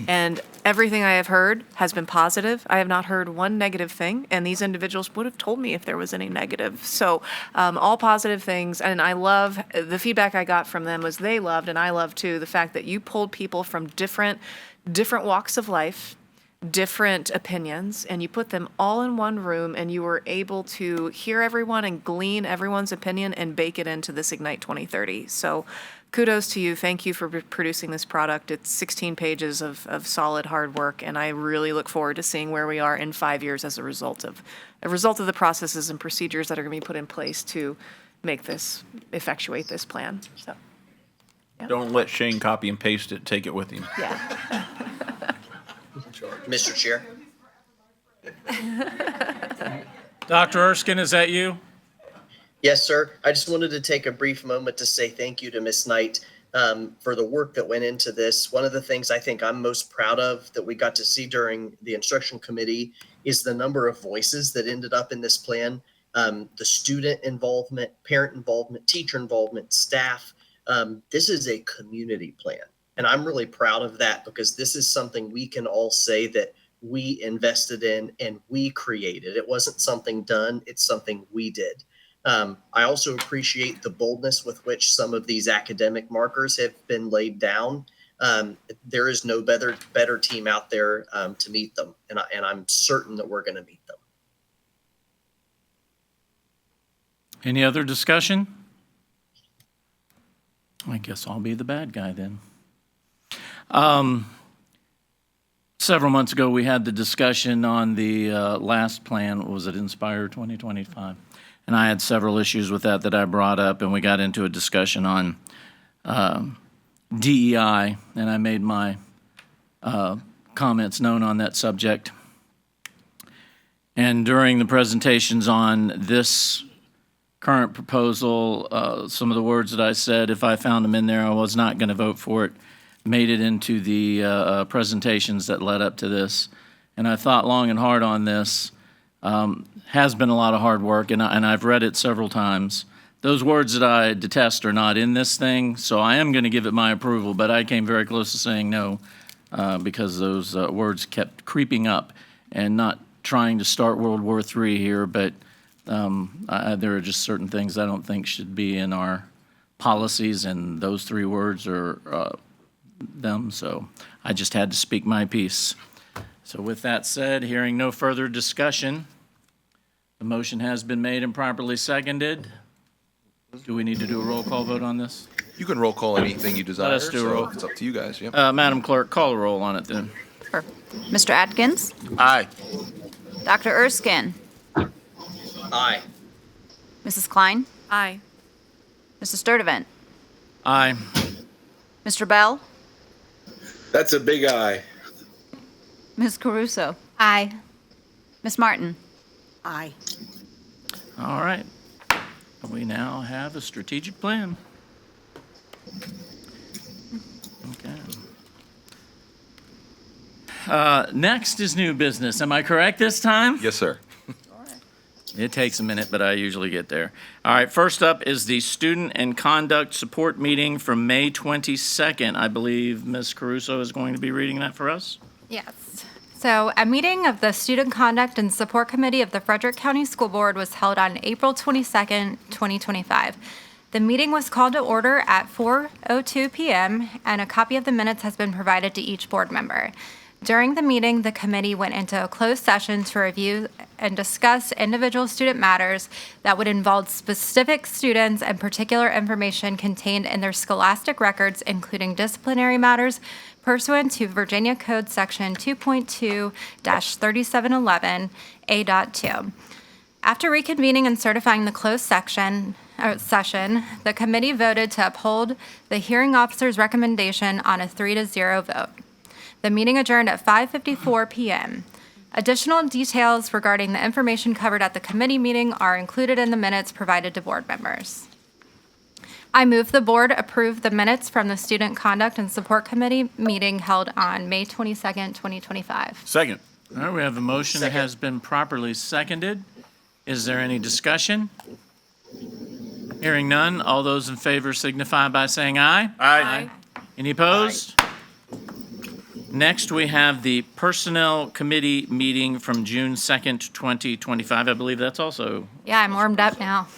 and everything I have heard has been positive. I have not heard one negative thing, and these individuals would have told me if there was any negative. So, all positive things, and I love, the feedback I got from them was they loved, and I love too, the fact that you pulled people from different walks of life, different opinions, and you put them all in one room, and you were able to hear everyone and glean everyone's opinion and bake it into this Ignite 2030. So kudos to you. Thank you for producing this product. It's 16 pages of solid hard work, and I really look forward to seeing where we are in 5 years as a result of the processes and procedures that are going to be put in place to make this, effectuate this plan. So, Don't let Shane copy and paste it. Take it with him. yeah. Mr. Chair. Dr. Erskine, is that you? Yes, sir. I just wanted to take a brief moment to say thank you to Ms. Knight for the work that went into this. One of the things I think I'm most proud of that we got to see during the instruction committee is the number of voices that ended up in this plan. The student involvement, parent involvement, teacher involvement, staff. This is a community plan. And I'm really proud of that because this is something we can all say that we invested in and we created. It wasn't something done. It's something we did. I also appreciate the boldness with which some of these academic markers have been laid down. There is no better team out there to meet them. And I'm certain that we're going to meet them. Any other discussion? I guess I'll be the bad guy then. Several months ago, we had the discussion on the last plan. Was it Inspire 2025? And I had several issues with that I brought up, and we got into a discussion on DEI, and I made my comments known on that subject. And during the presentations on this current proposal, some of the words that I said, if I found them in there, I was not going to vote for it, made it into the presentations that led up to this. And I thought long and hard on this. Has been a lot of hard work, and I've read it several times. Those words that I detest are not in this thing, so I am going to give it my approval, but I came very close to saying no because those words kept creeping up, and not trying to start World War III here, but there are just certain things I don't think should be in our policies, and those three words are them, so I just had to speak my piece. So with that said, hearing no further discussion, the motion has been made and properly seconded. Do we need to do a roll call vote on this? You can roll call anything you desire. Let us do a roll. It's up to you guys. Yep. Madam Clerk, call a roll on it then. Sure. Mr. Atkins? Aye. Dr. Erskine? Aye. Mrs. Klein? Aye. Mrs. Sturdivant? Aye. Mr. Bell? That's a big aye. Ms. Caruso? Aye. Ms. Martin? Aye. All right. We now have a strategic plan. Okay. Next is new business. Am I correct this time? Yes, sir. It takes a minute, but I usually get there. All right, first up is the Student and Conduct Support Meeting from May 22nd. I believe Ms. Caruso is going to be reading that for us. Yes. So a meeting of the Student Conduct and Support Committee of the Frederick County School Board was held on April 22nd, 2025. The meeting was called to order at 4:02 p.m., and a copy of the minutes has been provided to each board member. During the meeting, the committee went into a closed session to review and discuss individual student matters that would involve specific students and particular information contained in their scholastic records, including disciplinary matters pursuant to Virginia Code Section 2.2-3711 A.2. After reconvening and certifying the closed session, session, the committee voted to uphold the hearing officer's recommendation on a 3-0 vote. The meeting adjourned at 5:54 p.m. Additional details regarding the information covered at the committee meeting are included in the minutes provided to board members. I move the board approve the minutes from the Student Conduct and Support Committee meeting held on May 22nd, 2025. Second. All right, we have a motion that has been properly seconded. Is there any discussion? Hearing none, all those in favor signify by saying aye. Aye. Any opposed? Next, we have the Personnel Committee meeting from June 2nd, 2025. I believe that's also, Yeah, I'm warmed up now.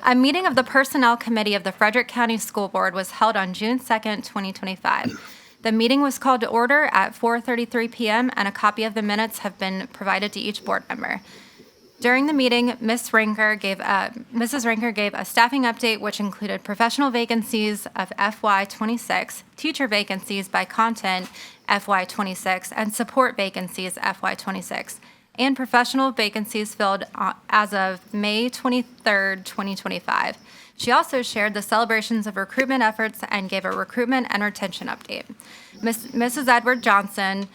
A meeting of the Personnel Committee of the Frederick County School Board was held on June 2nd, 2025. The meeting was called to order at 4:33 p.m., and a copy of the minutes have been provided to each board member. During the meeting, Mrs. Ranker gave a staffing update, which included professional vacancies of FY26, teacher vacancies by content FY26, and support vacancies FY26, and professional vacancies filled as of May 23rd, 2025. She also shared the celebrations of recruitment efforts and gave a recruitment and retention update. Mrs. Edward Johnson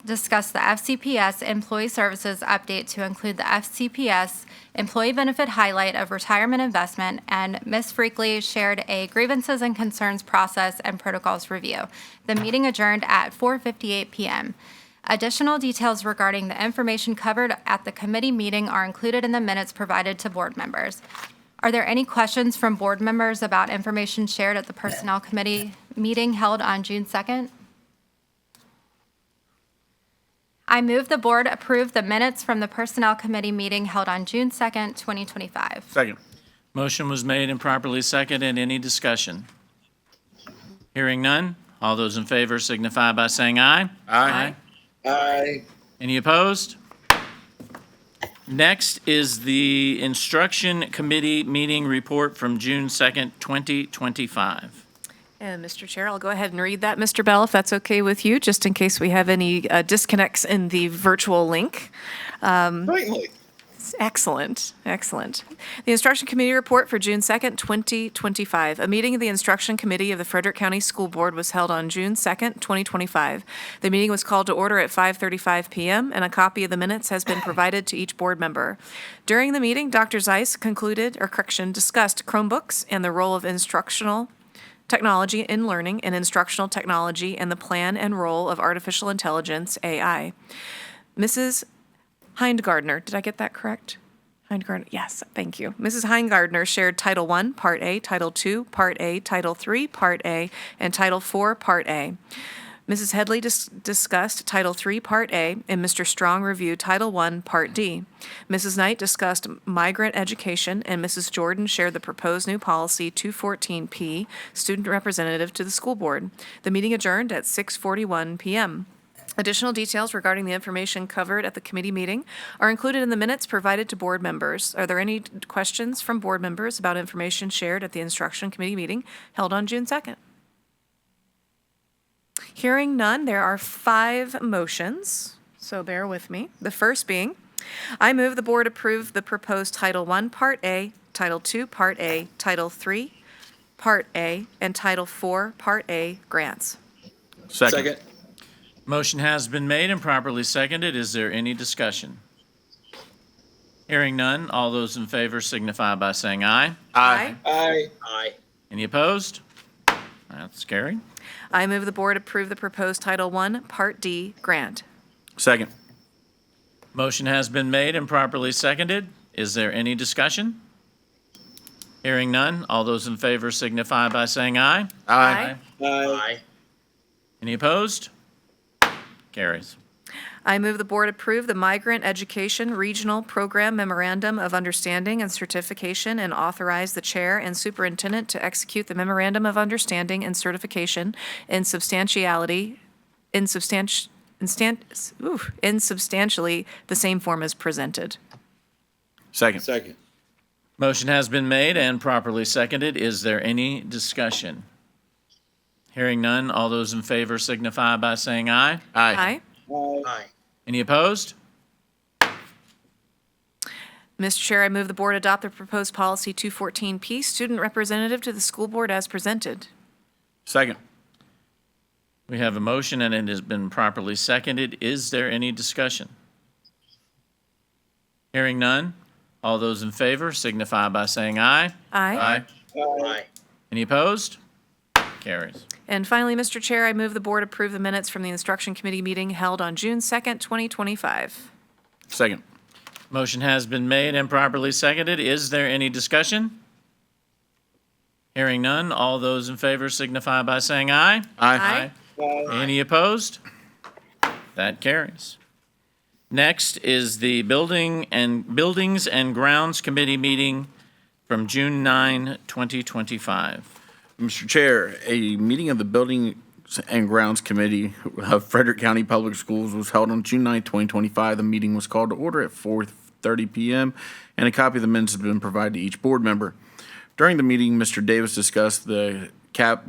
discussed the FCPS Employee Services update to include the FCPS Employee Benefit highlight of retirement investment, and Ms. Freakley shared a grievances and concerns process and protocols review. The meeting adjourned at 4:58 p.m. Additional details regarding the information covered at the committee meeting are included in the minutes provided to board members. Are there any questions from board members about information shared at the Personnel Committee meeting held on June 2nd? I move the board approve the minutes from the Personnel Committee meeting held on June 2nd, 2025. Second. motion was made and properly seconded. Any discussion? Hearing none, all those in favor signify by saying aye. Aye. Aye. Any opposed? Next is the Instruction Committee meeting report from June 2nd, 2025. And Mr. Chair, I'll go ahead and read that, Mr. Bell, if that's okay with you, just in case we have any disconnects in the virtual link. Certainly. Excellent, excellent. The Instruction Committee report for June 2nd, 2025. A meeting of the Instruction Committee of the Frederick County School Board was held on June 2nd, 2025. The meeting was called to order at 5:35 p.m., and a copy of the minutes has been provided to each board member. During the meeting, Dr. Zeiss discussed Chromebooks and the role of instructional technology in learning and instructional technology and the plan and role of artificial intelligence, AI. Mrs. Heindgardner, did I get that correct? Heindgardner, yes, thank you. Mrs. Heindgardner shared Title I, Part A, Title II, Part A, Title III, Part A, and Title IV, Part A. Mrs. Headley discussed Title III, Part A, and Mr. Strong reviewed Title I, Part D. Mrs. Knight discussed migrant education, and Mrs. Jordan shared the proposed new policy 214P, student representative to the school board. The meeting adjourned at 6:41 p.m. Additional details regarding the information covered at the committee meeting are included in the minutes provided to board members. Are there any questions from board members about information shared at the Instruction Committee meeting held on June 2nd? Hearing none, there are 5 motions, so bear with me. The first being, I move the board approve the proposed Title I, Part A, Title II, Part A, Title III, Part A, and Title IV, Part A grants. Second. Motion has been made and properly seconded. Is there any discussion? Hearing none, all those in favor signify by saying aye. Aye. Aye. Aye. Any opposed? That's carried. I move the board approve the proposed Title I, Part D grant. Second. Motion has been made and properly seconded. Is there any discussion? Hearing none, all those in favor signify by saying aye. Aye. Aye. Any opposed? Carries. I move the board approve the Migrant Education Regional Program Memorandum of Understanding and Certification and authorize the chair and superintendent to execute the Memorandum of Understanding and Certification in substantially the same form as presented. Second. Second. Motion has been made and properly seconded. Is there any discussion? Hearing none, all those in favor signify by saying aye. Aye. Aye. Any opposed? Mr. Chair, I move the board adopt the proposed policy 214P, student representative to the school board as presented. Second. We have a motion and it has been properly seconded. Is there any discussion? Hearing none. All those in favor signify by saying aye. Aye. Aye. Any opposed? Carries. And finally, Mr. Chair, I move the board approve the minutes from the instruction committee meeting held on June 2nd, 2025. Second. Motion has been made and properly seconded. Is there any discussion? Hearing none. All those in favor signify by saying aye. Aye. Any opposed? That carries. Next is the Buildings and Grounds Committee meeting from June 9, 2025. Mr. Chair, a meeting of the Buildings and Grounds Committee of Frederick County Public Schools was held on June 9, 2025. The meeting was called to order at 4:30 p.m., and a copy of the minutes has been provided to each board member. During the meeting, Mr. Davis discussed the cap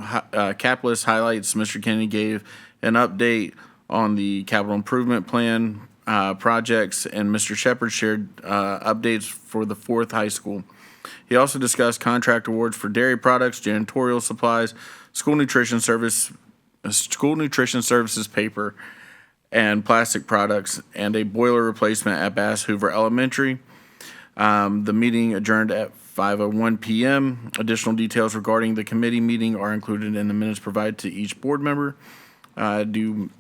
list highlights. Mr. Kennedy gave an update on the capital improvement plan projects, and Mr. Shepard shared updates for the 4th high school. He also discussed contract awards for dairy products, janitorial supplies, school nutrition services paper, and plastic products, and a boiler replacement at Bass Hoover Elementary. The meeting adjourned at 5:01 p.m. Additional details regarding the committee meeting are included in the minutes provided to each board member. Do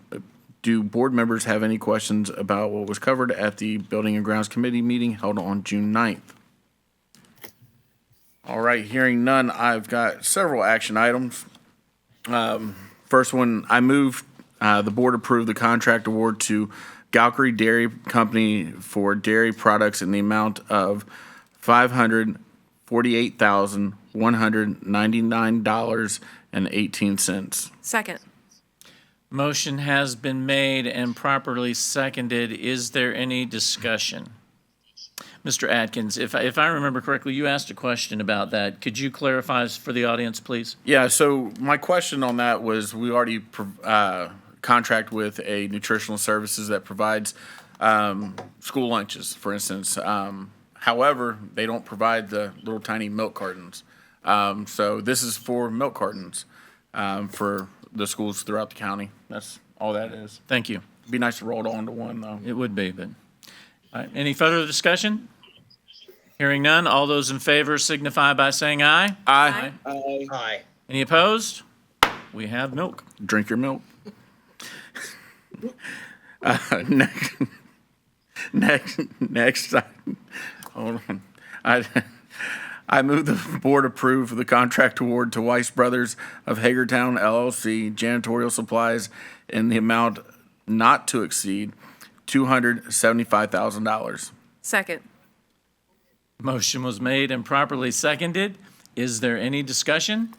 board members have any questions about what was covered at the Building and Grounds Committee meeting held on June 9th? All right, hearing none, I've got several action items. First one, I move the board approve the contract award to Galkery Dairy Company for dairy products in the amount of $548,199.18. Second. Motion has been made and properly seconded. Is there any discussion? Mr. Atkins, if I remember correctly, you asked a question about that. Could you clarify for the audience, please? Yeah, so my question on that was, we already contract with a nutritional services that provides school lunches, for instance. However, they don't provide the little tiny milk cartons. So this is for milk cartons for the schools throughout the county. That's all that is. Thank you. Be nice to roll it on to one, though. It would be, but. All right, any further discussion? Hearing none, all those in favor signify by saying aye. Aye. Aye. Aye. Any opposed? We have milk. Drink your milk. Next, hold on. I move the board approve the contract award to Weiss Brothers of Hagertown LLC janitorial supplies in the amount not to exceed $275,000. Second. Motion was made and properly seconded. Is there any discussion?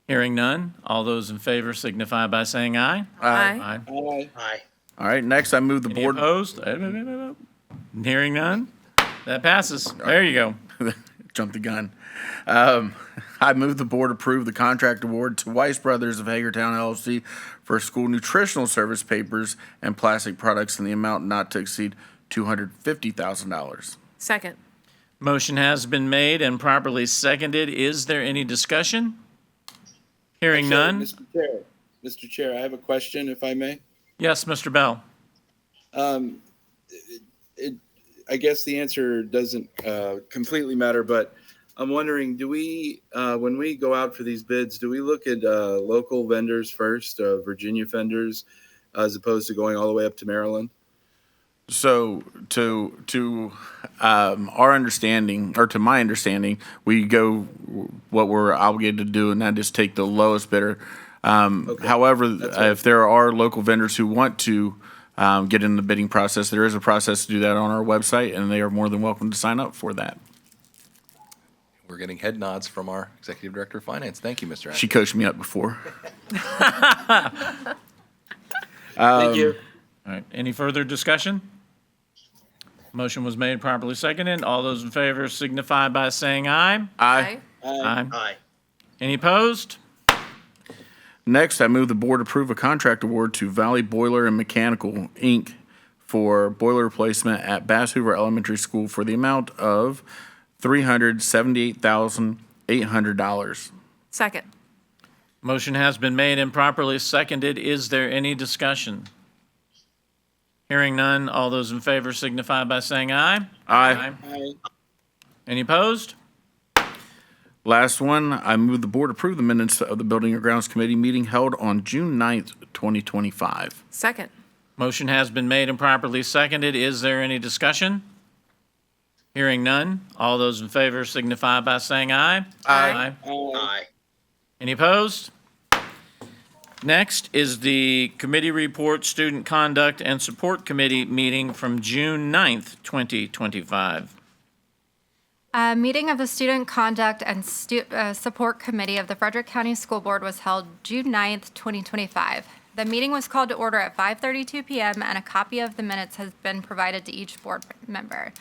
Hearing none, all those in favor signify by saying aye. Aye. Aye. Aye. All right, next I move the Any board. opposed? Hearing none, that passes. There you go. Jumped the gun. I move the board approve the contract award to Weiss Brothers of Hagertown LLC for school nutritional service papers and plastic products in the amount not to exceed $250,000. Second. Motion has been made and properly seconded. Is there any discussion? Hearing none. Mr. Chair, I have a question, if I may. Yes, Mr. Bell. I guess the answer doesn't completely matter, but I'm wondering, do we, when we go out for these bids, do we look at local vendors first, Virginia vendors, as opposed to going all the way up to Maryland? So to our understanding, or to my understanding, we go what we're obligated to do, and that is take the lowest bidder. However, if there are local vendors who want to get in the bidding process, there is a process to do that on our website, and they are more than welcome to sign up for that. We're getting head nods from our Executive Director of Finance. Thank you, Mr. Atkins. She coached me up before. Thank you. All right, any further discussion? Motion was made, properly seconded. All those in favor signify by saying aye. Aye. Aye. Aye. Any opposed? Next, I move the board approve a contract award to Valley Boiler and Mechanical, Inc. for boiler replacement at Bass Hoover Elementary School for the amount of $378,800. Second. Motion has been made and properly seconded. Is there any discussion? Hearing none, all those in favor signify by saying aye. Aye. Any opposed? Last one, I move the board approve the minutes of the Building and Grounds Committee meeting held on June 9th, 2025. Second. Motion has been made and properly seconded. Is there any discussion? Hearing none, all those in favor signify by saying aye. Aye. Aye. Any opposed? Next is the committee report, Student Conduct and Support Committee meeting from June 9th, 2025. A meeting of the Student Conduct and Support Committee of the Frederick County School Board was held June 9th, 2025. The meeting was called to order at 5:32 p.m. and a copy of the minutes has been provided to each board member.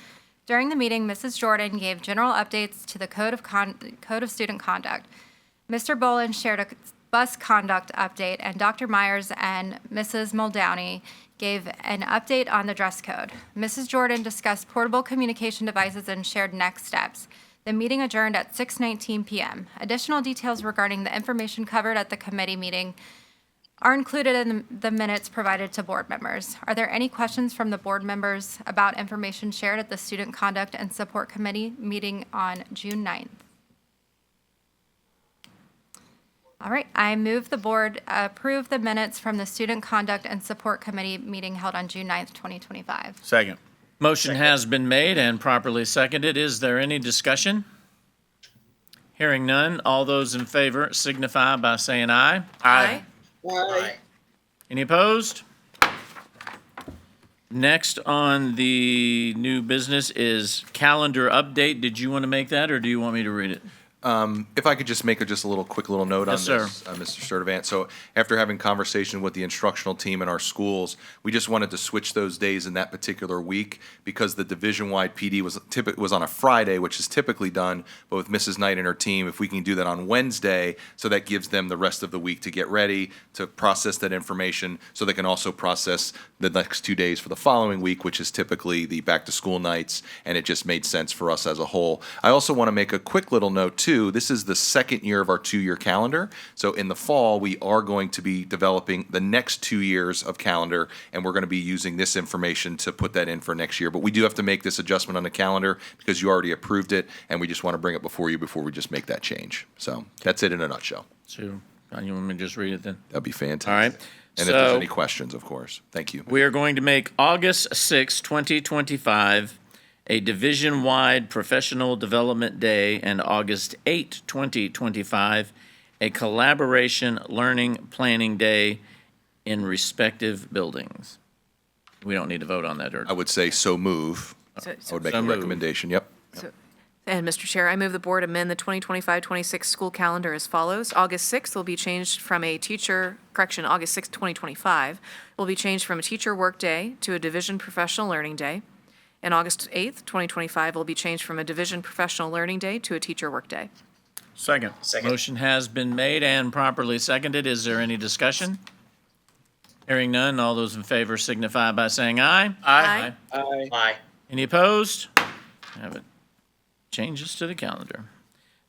During the meeting, Mrs. Jordan gave general updates to the Code of Student Conduct. Mr. Bolin shared a bus conduct update, and Dr. Myers and Mrs. Muldowney gave an update on the dress code. Mrs. Jordan discussed portable communication devices and shared next steps. The meeting adjourned at 6:19 p.m. Additional details regarding the information covered at the committee meeting are included in the minutes provided to board members. Are there any questions from the board members about information shared at the Student Conduct and Support Committee meeting on June 9th? All right, I move the board approve the minutes from the Student Conduct and Support Committee meeting held on June 9th, 2025. Second. Motion has been made and properly seconded. Is there any discussion? Hearing none, all those in favor signify by saying aye. Aye. Aye. Any opposed? Next on the new business is calendar update. Did you want to make that, or do you want me to read it? If I could just make a little quick little note on Yes, this, sir. Mr. Sturdivant. So after having conversation with the instructional team in our schools, we just wanted to switch those days in that particular week because the division-wide PD was on a Friday, which is typically done, but with Mrs. Knight and her team, if we can do that on Wednesday, so that gives them the rest of the week to get ready, to process that information, so they can also process the next 2 days for the following week, which is typically the back-to-school nights, and it just made sense for us as a whole. I also want to make a quick little note, too. This is the second year of our 2-year calendar. So in the fall, we are going to be developing the next 2 years of calendar, and we're going to be using this information to put that in for next year. But we do have to make this adjustment on the calendar because you already approved it, and we just want to bring it before you before we just make that change. So that's it in a nutshell. So, you want me to just read it then? That'd be fantastic. All right. And if there's any questions, of course. Thank you. We are going to make August 6, 2025, a division-wide professional development day, and August 8, 2025, a collaboration learning planning day in respective buildings. We don't need to vote on that, or? I would say so move. I would make So a moved. recommendation. Yep. And Mr. Chair, I move the board amend the 2025-26 school calendar as follows. August 6th will be changed from August 6th, 2025, will be changed from a teacher work day to a division professional learning day. And August 8th, 2025 will be changed from a division professional learning day to a teacher work day. Second. Motion has been made and properly seconded. Is there any discussion? Hearing none, all those in favor signify by saying aye. Aye. Aye. Any opposed? Have it. Changes to the calendar.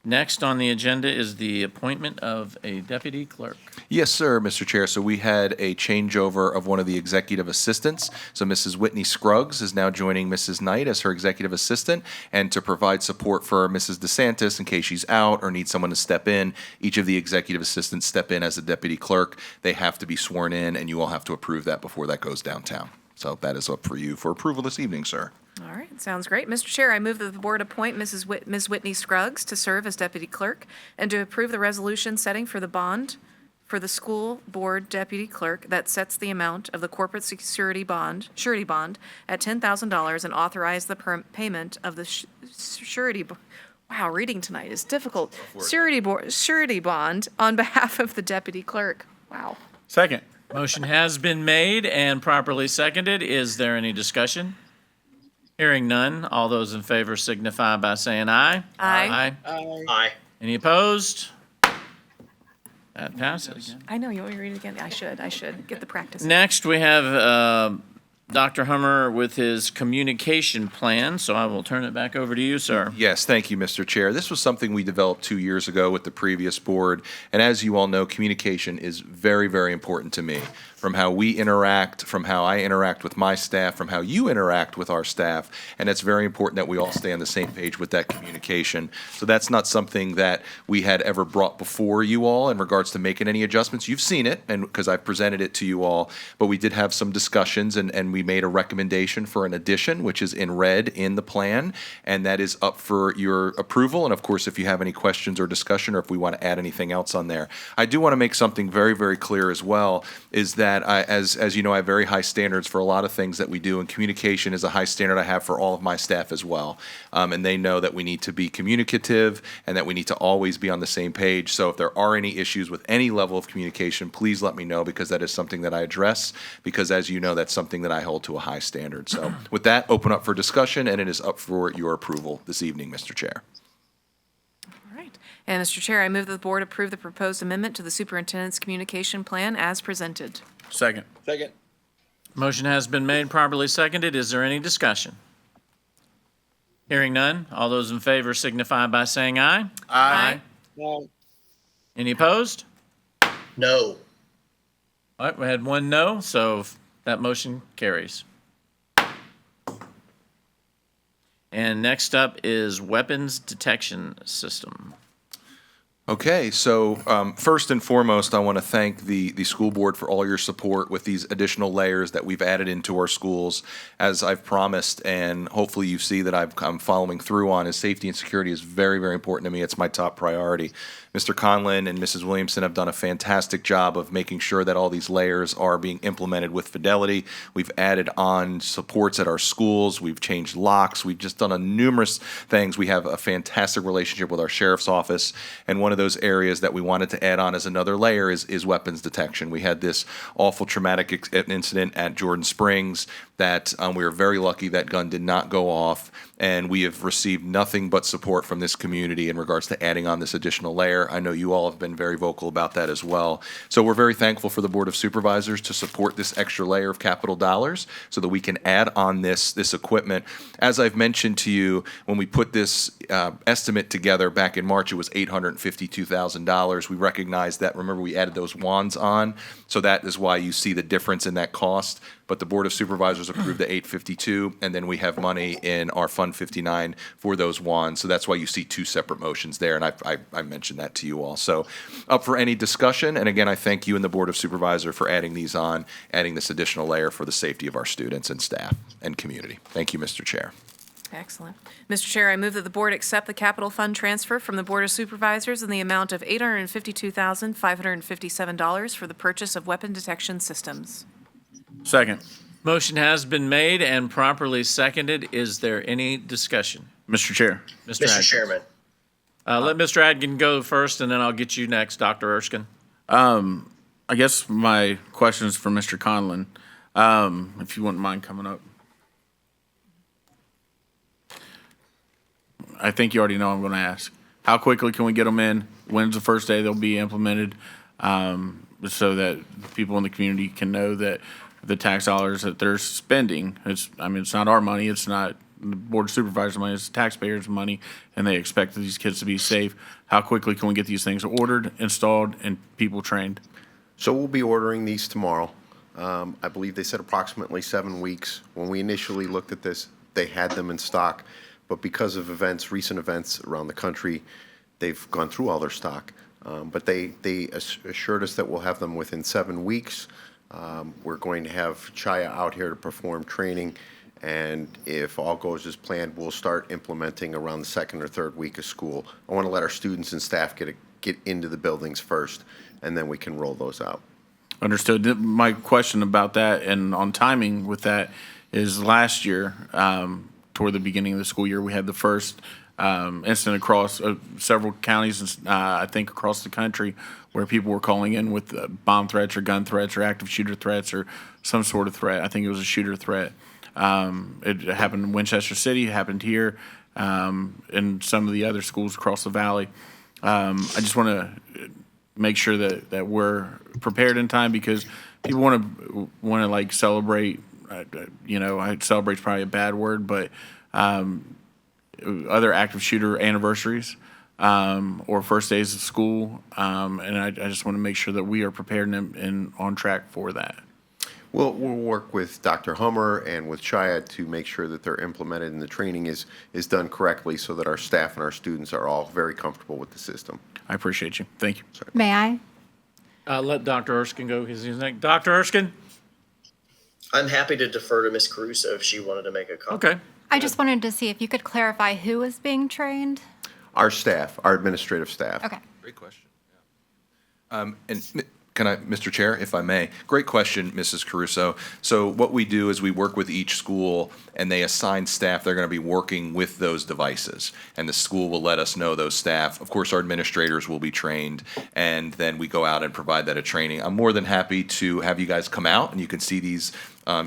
Next on the agenda is the appointment of a deputy clerk. Yes, sir, Mr. Chair. So we had a changeover of one of the executive assistants. So Mrs. Whitney Scruggs is now joining Mrs. Knight as her executive assistant. And to provide support for Mrs. DeSantis in case she's out or needs someone to step in, each of the executive assistants step in as a deputy clerk. They have to be sworn in, and you all have to approve that before that goes downtown. So that is up for you for approval this evening, sir. All right, sounds great. Mr. Chair, I move that the board appoint Ms. Whitney Scruggs to serve as deputy clerk and to approve the resolution setting for the bond for the school board deputy clerk that sets the amount of the corporate surety bond at $10,000 and authorize the payment of the surety. Wow, reading tonight is difficult. Surety bond on behalf of the deputy clerk. Wow. Second. Motion has been made and properly seconded. Is there any discussion? Hearing none, all those in favor signify by saying aye. Aye. Aye. Any opposed? That passes. I know, you want me to read it again? I should get the practice. Next, we have Dr. Hummer with his communication plan, so I will turn it back over to you, sir. Yes, thank you, Mr. Chair. This was something we developed 2 years ago with the previous board, and as you all know, communication is very, very important to me. From how we interact, from how I interact with my staff, from how you interact with our staff, and it's very important that we all stay on the same page with that communication. So that's not something that we had ever brought before you all in regards to making any adjustments. You've seen it, and because I've presented it to you all, but we did have some discussions, and we made a recommendation for an addition, which is in red in the plan, and that is up for your approval. And of course, if you have any questions or discussion, or if we want to add anything else on there, I do want to make something very, very clear as well, is that as you know, I have very high standards for a lot of things that we do, and communication is a high standard I have for all of my staff as well. And they know that we need to be communicative and that we need to always be on the same page. So if there are any issues with any level of communication, please let me know, because that is something that I address, because as you know, that's something that I hold to a high standard. So with that, open up for discussion, and it is up for your approval this evening, Mr. Chair. All right. And Mr. Chair, I move that the board approve the proposed amendment to the superintendent's communication plan as presented. Second. Second. Motion has been made, properly seconded. Is there any discussion? Hearing none, all those in favor signify by saying aye. Aye. Any opposed? No. All right, we had one no, so that motion carries. And next up is weapons detection system. Okay, so first and foremost, I want to thank the school board for all your support with these additional layers that we've added into our schools. As I've promised, and hopefully you see that I'm following through on, is safety and security is very, very important to me. It's my top priority. Mr. Conlin and Mrs. Williamson have done a fantastic job of making sure that all these layers are being implemented with fidelity. We've added on supports at our schools. We've changed locks. We've just done numerous things. We have a fantastic relationship with our sheriff's office, and one of those areas that we wanted to add on as another layer is weapons detection. We had this awful traumatic incident at Jordan Springs that we were very lucky that gun did not go off, and we have received nothing but support from this community in regards to adding on this additional layer. I know you all have been very vocal about that as well. So we're very thankful for the Board of Supervisors to support this extra layer of capital dollars so that we can add on this equipment. As I've mentioned to you, when we put this estimate together back in March, it was $852,000. We recognized that, remember, we added those wands on, so that is why you see the difference in that cost. But the Board of Supervisors approved the 852, and then we have money in our Fund 59 for those wands. So that's why you see two separate motions there, and I mentioned that to you all. So up for any discussion, and again, I thank you and the Board of Supervisors for adding these on, adding this additional layer for the safety of our students and staff and community. Thank you, Mr. Chair. Excellent. Mr. Chair, I move that the board accept the capital fund transfer from the Board of Supervisors in the amount of $852,557 for the purchase of weapon detection systems. Second. Motion has been made and properly seconded. Is there any discussion? Mr. Chair. Mr. Chairman. Let Mr. Adkin go first, and then I'll get you next, Dr. Erskine. I guess my question is for Mr. Conlin, if you wouldn't mind coming up. I think you already know I'm going to ask. How quickly can we get them in? When's the first day they'll be implemented? So that people in the community can know that the tax dollars that they're spending, it's not our money, it's not the Board of Supervisors' money, it's taxpayers' money, and they expect these kids to be safe. How quickly can we get these things ordered, installed, and people trained? So we'll be ordering these tomorrow. I believe they said approximately 7 weeks. When we initially looked at this, they had them in stock, but because of recent events around the country, they've gone through all their stock. But they assured us that we'll have them within 7 weeks. We're going to have Chaya out here to perform training, and if all goes as planned, we'll start implementing around the second or third week of school. I want to let our students and staff get into the buildings first, and then we can roll those out. Understood. My question about that and on timing with that is last year, toward the beginning of the school year, we had the first incident across several counties, I think across the country, where people were calling in with bomb threats or gun threats or active shooter threats or some sort of threat. I think it was a shooter threat. It happened in Winchester City, it happened here, in some of the other schools across the valley. I just want to make sure that we're prepared in time, because people want to like celebrate celebrate's probably a bad word, but other active shooter anniversaries or first days of school. And I just want to make sure that we are prepared and on track for that. We'll work with Dr. Hummer and with Chaya to make sure that they're implemented and the training is done correctly so that our staff and our students are all very comfortable with the system. I appreciate you. Thank you. May I? Let Dr. Erskine go because he's next. Dr. Erskine? I'm happy to defer to Ms. Caruso if she wanted to make a comment. Okay. I just wanted to see if you could clarify who is being trained. Our staff, our administrative staff. Okay. Great question. And can I, Mr. Chair, if I may? Great question, Mrs. Caruso. So what we do is we work with each school, and they assign staff. They're going to be working with those devices, and the school will let us know those staff. Of course, our administrators will be trained, and then we go out and provide that a training. I'm more than happy to have you guys come out, and you can see these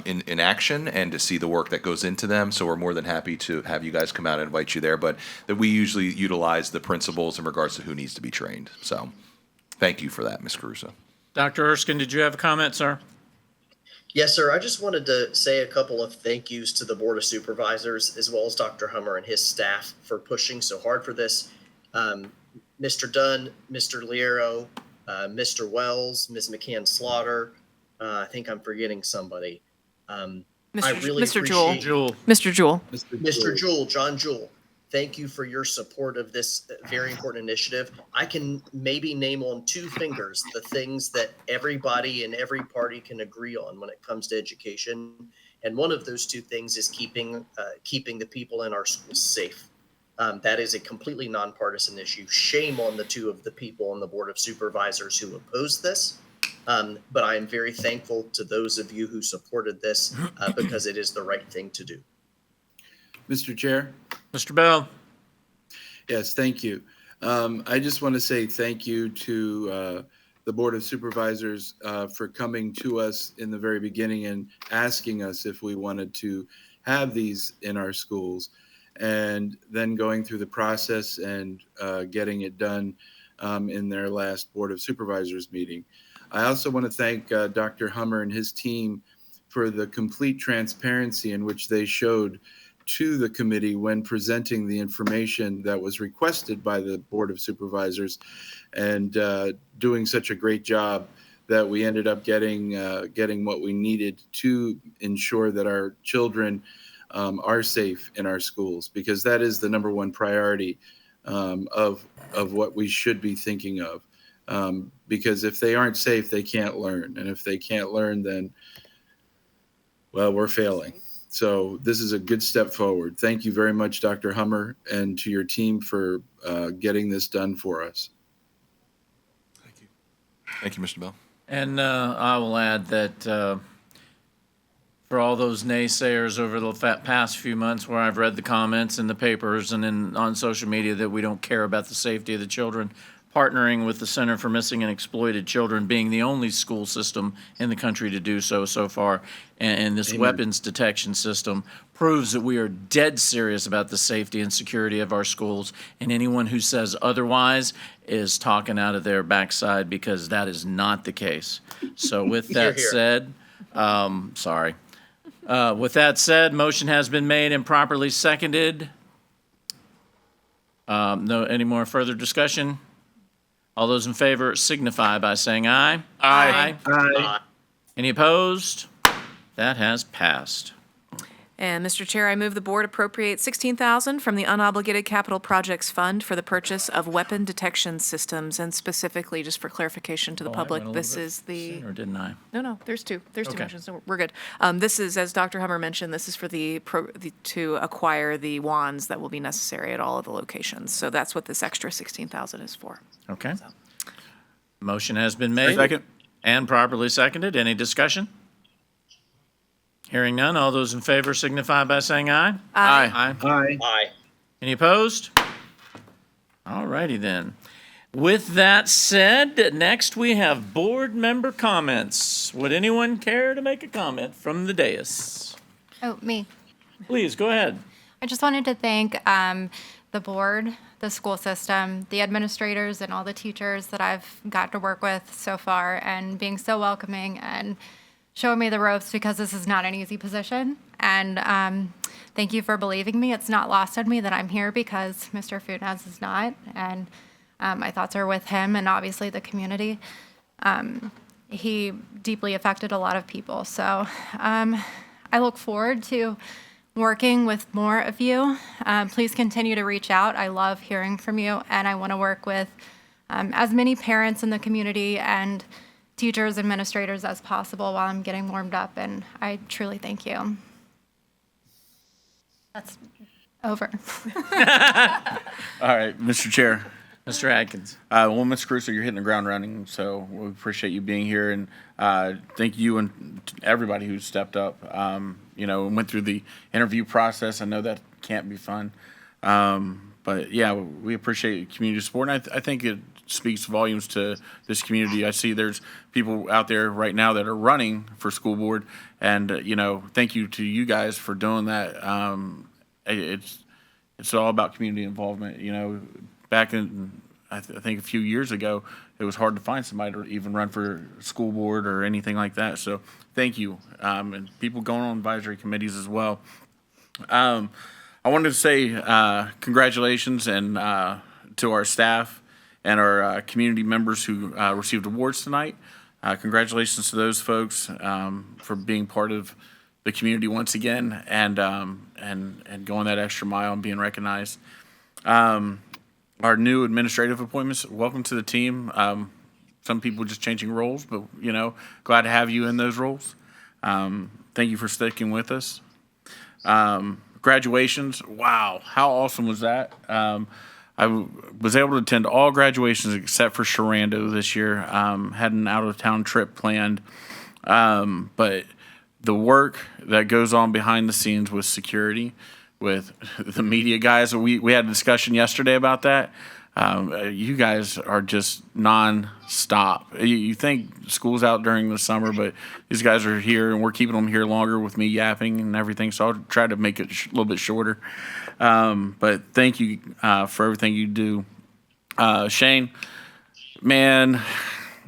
in action and to see the work that goes into them. So we're more than happy to have you guys come out and invite you there. But that we usually utilize the principals in regards to who needs to be trained. So thank you for that, Ms. Caruso. Dr. Erskine, did you have a comment, sir? Yes, sir. I just wanted to say a couple of thank yous to the Board of Supervisors as well as Dr. Hummer and his staff for pushing so hard for this. Mr. Dunn, Mr. Liero, Mr. Wells, Ms. McCann Slaughter. I think I'm forgetting somebody. Mr. Jewell. Mr. Jewell, John Jewell. Thank you for your support of this very important initiative. I can maybe name on two fingers the things that everybody in every party can agree on when it comes to education. And one of those two things is keeping the people in our schools safe. That is a completely nonpartisan issue. Shame on the two of the people on the Board of Supervisors who opposed this. But I am very thankful to those of you who supported this because it is the right thing to do. Mr. Chair? Mr. Bell? Yes, thank you. I just want to say thank you to the Board of Supervisors for coming to us in the very beginning and asking us if we wanted to have these in our schools, and then going through the process and getting it done in their last Board of Supervisors meeting. I also want to thank Dr. Hummer and his team for the complete transparency in which they showed to the committee when presenting the information that was requested by the Board of Supervisors, and doing such a great job that we ended up getting what we needed to ensure that our children are safe in our schools, because that is the number one priority of what we should be thinking of. Because if they aren't safe, they can't learn. And if they can't learn, then, well, we're failing. So this is a good step forward. Thank you very much, Dr. Hummer, and to your team for getting this done for us. Thank you. Thank you, Mr. Bell. And I will add that for all those naysayers over the past few months where I've read the comments in the papers and on social media that we don't care about the safety of the children, partnering with the Center for Missing and Exploited Children, being the only school system in the country to do so far, and this Amen. weapons detection system proves that we are dead serious about the safety and security of our schools, and anyone who says otherwise is talking out of their backside, because that is not the case. So with that said, sorry. With that said, motion has been made and properly seconded. Any more further discussion? All those in favor signify by saying aye. Aye. Aye. Any opposed? That has passed. And Mr. Chair, I move the board appropriate $16,000 from the unobligated capital projects fund for the purchase of weapon detection systems. And specifically, just for clarification to the public, this is the. Or didn't I? No, there's two. There's two Okay. motions, so we're good. This is, as Dr. Hummer mentioned, this is for to acquire the wands that will be necessary at all of the locations. So that's what this extra $16,000 is for. Okay. Motion has been made. Second. And properly seconded. Any discussion? Hearing none, all those in favor signify by saying aye. Aye. Aye. Aye. Any opposed? All righty then. With that said, next we have board member comments. Would anyone care to make a comment from the dais? Oh, me. Please, go ahead. I just wanted to thank the board, the school system, the administrators, and all the teachers that I've got to work with so far, and being so welcoming and showing me the ropes, because this is not an easy position. And thank you for believing me. It's not lost on me that I'm here because Mr. Funes is not. And my thoughts are with him and obviously the community. He deeply affected a lot of people. So I look forward to working with more of you. Please continue to reach out. I love hearing from you, and I want to work with as many parents in the community and teachers, administrators as possible while I'm getting warmed up, and I truly thank you. That's over. All right, Mr. Chair. Mr. Atkins. Well, Ms. Caruso, you're hitting the ground running, so we appreciate you being here, and thank you and everybody who stepped up, and went through the interview process. I know that can't be fun, but yeah, we appreciate community support, and I think it speaks volumes to this community. I see there's people out there right now that are running for school board, and thank you to you guys for doing that. It's all about community involvement. Back in, I think a few years ago, it was hard to find somebody to even run for school board or anything like that. So thank you. And people going on advisory committees as well. I wanted to say congratulations and to our staff and our community members who received awards tonight. Congratulations to those folks for being part of the community once again and going that extra mile and being recognized. Our new administrative appointments, welcome to the team. Some people just changing roles, but glad to have you in those roles. Thank you for sticking with us. Graduations, wow, how awesome was that? I was able to attend all graduations except for Sharando this year. Had an out-of-town trip planned, but the work that goes on behind the scenes with security, with the media guys, we had a discussion yesterday about that. You guys are just non-stop. You think school's out during the summer, but these guys are here, and we're keeping them here longer with me yapping and everything, so I'll try to make it a little bit shorter. But thank you for everything you do. Shane, man,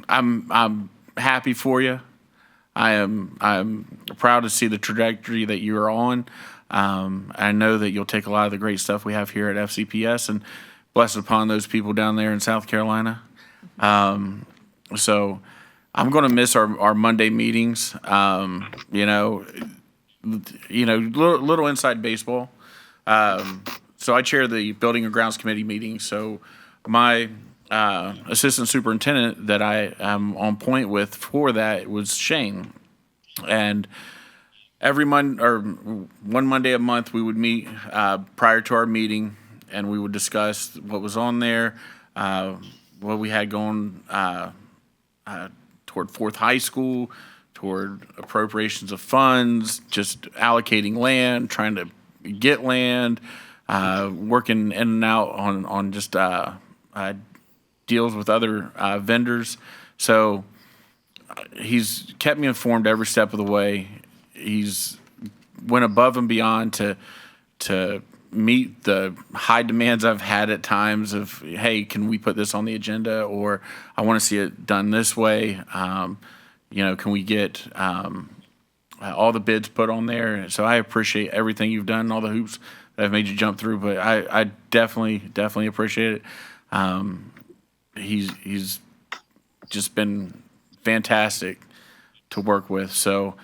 I'm happy for you. I'm proud to see the trajectory that you're on. I know that you'll take a lot of the great stuff we have here at FCPS and bless upon those people down there in South Carolina. So I'm going to miss our Monday meetings. Little inside baseball. So I chair the Building and Grounds Committee meeting. So my assistant superintendent that I am on point with for that was Shane. And every one Monday a month, we would meet prior to our meeting, and we would discuss what was on there, what we had going toward Fourth High School, toward appropriations of funds, just allocating land, trying to get land, working in and out on just deals with other vendors. So he's kept me informed every step of the way. He's went above and beyond to meet the high demands I've had at times of, hey, can we put this on the agenda, or I want to see it done this way. Can we get all the bids put on there? So I appreciate everything you've done, all the hoops that I've made you jump through, but I definitely appreciate it. He's just been fantastic to work with. So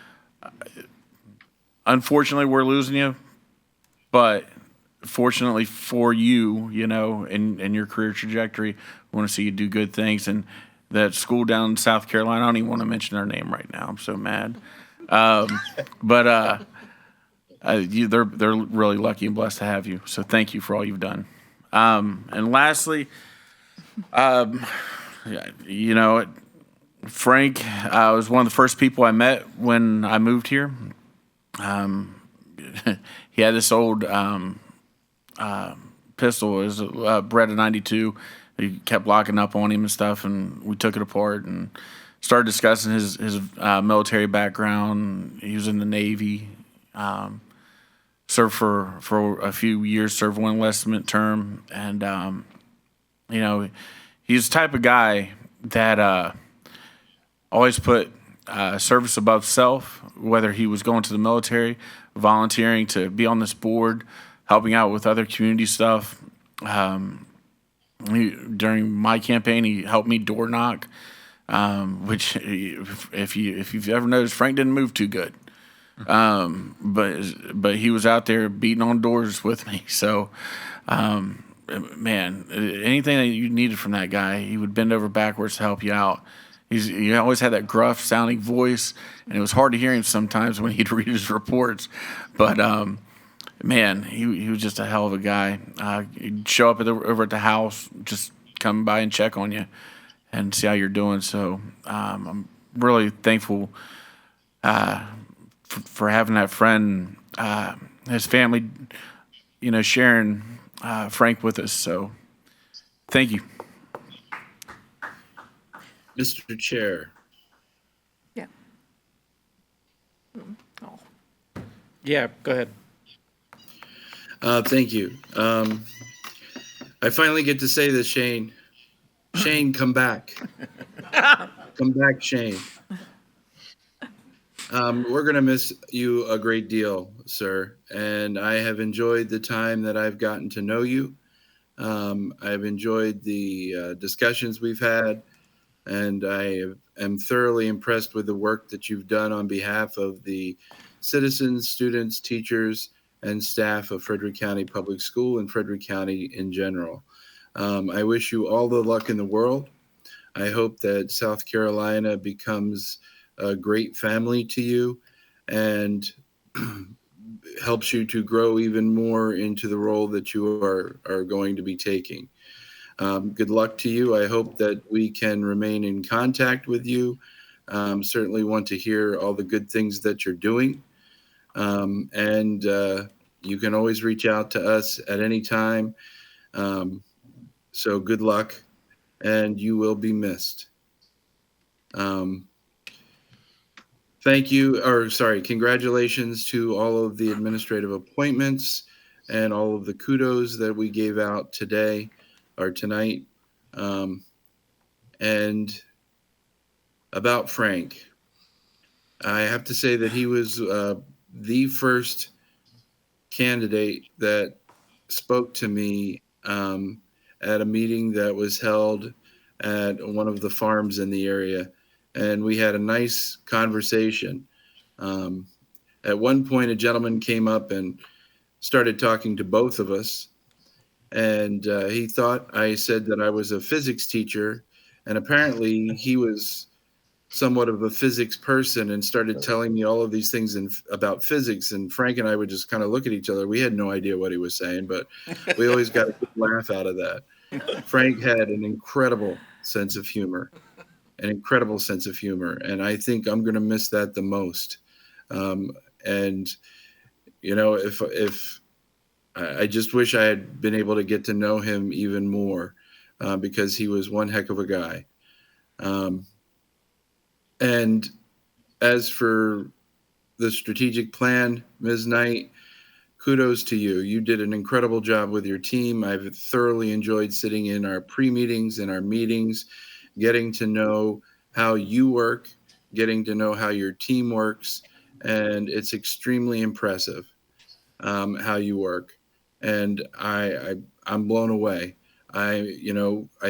unfortunately, we're losing you, but fortunately for you, in your career trajectory, we want to see you do good things. And that school down in South Carolina, I don't even want to mention their name right now. I'm so mad. But they're really lucky and blessed to have you. So thank you for all you've done. And lastly, Frank was one of the first people I met when I moved here. He had this old pistol. It was bred a 92. He kept locking up on him and stuff, and we took it apart and started discussing his military background. He was in the Navy, served for a few years, served one enlistment term, and he's the type of guy that always put service above self, whether he was going to the military, volunteering to be on this board, helping out with other community stuff. During my campaign, he helped me door knock, which if you've ever noticed, Frank didn't move too good. But he was out there beating on doors with me. So, man, anything that you needed from that guy, he would bend over backwards to help you out. He always had that gruff sounding voice, and it was hard to hear him sometimes when he'd read his reports. But man, he was just a hell of a guy. He'd show up over at the house, just come by and check on you and see how you're doing. So I'm really thankful for having that friend, his family, sharing Frank with us. So thank you. Mr. Chair. Yeah. Yeah, go ahead. Thank you. I finally get to say this, Shane. Shane, come back. Come back, Shane. We're going to miss you a great deal, sir. And I have enjoyed the time that I've gotten to know you. I've enjoyed the discussions we've had. And I am thoroughly impressed with the work that you've done on behalf of the citizens, students, teachers, and staff of Frederick County Public School and Frederick County in general. I wish you all the luck in the world. I hope that South Carolina becomes a great family to you and helps you to grow even more into the role that you are going to be taking. Good luck to you. I hope that we can remain in contact with you. Certainly want to hear all the good things that you're doing. And you can always reach out to us at any time. So good luck, and you will be missed. Congratulations to all of the administrative appointments and all of the kudos that we gave out today or tonight. And about Frank, I have to say that he was the first candidate that spoke to me at a meeting that was held at one of the farms in the area. And we had a nice conversation. At one point, a gentleman came up and started talking to both of us. And he thought I said that I was a physics teacher. And apparently he was somewhat of a physics person and started telling me all of these things about physics. And Frank and I would just kind of look at each other. We had no idea what he was saying, but we always got a good laugh out of that. Frank had an incredible sense of humor. And I think I'm going to miss that the most. And, if I just wish I had been able to get to know him even more because he was one heck of a guy. And as for the strategic plan, Ms. Knight, kudos to you. You did an incredible job with your team. I've thoroughly enjoyed sitting in our pre-meetings and our meetings, getting to know how you work, getting to know how your team works, and it's extremely impressive how you work. And I'm blown away. I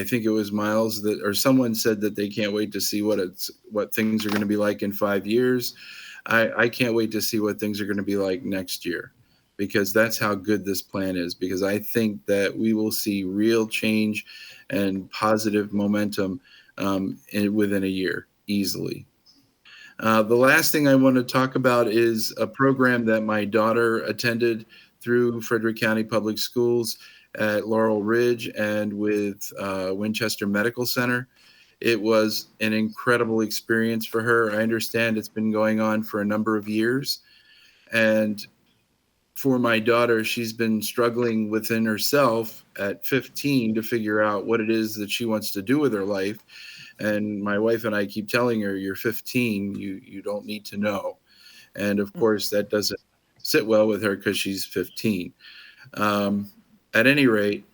think it was Miles or someone said that they can't wait to see what things are going to be like in 5 years. I can't wait to see what things are going to be like next year, because that's how good this plan is, because I think that we will see real change and positive momentum within a year easily. The last thing I want to talk about is a program that my daughter attended through Frederick County Public Schools at Laurel Ridge and with Winchester Medical Center. It was an incredible experience for her. I understand it's been going on for a number of years. And for my daughter, she's been struggling within herself at 15 to figure out what it is that she wants to do with her life. And my wife and I keep telling her, you're 15, you don't need to know. And of course, that doesn't sit well with her because she's 15. At any rate,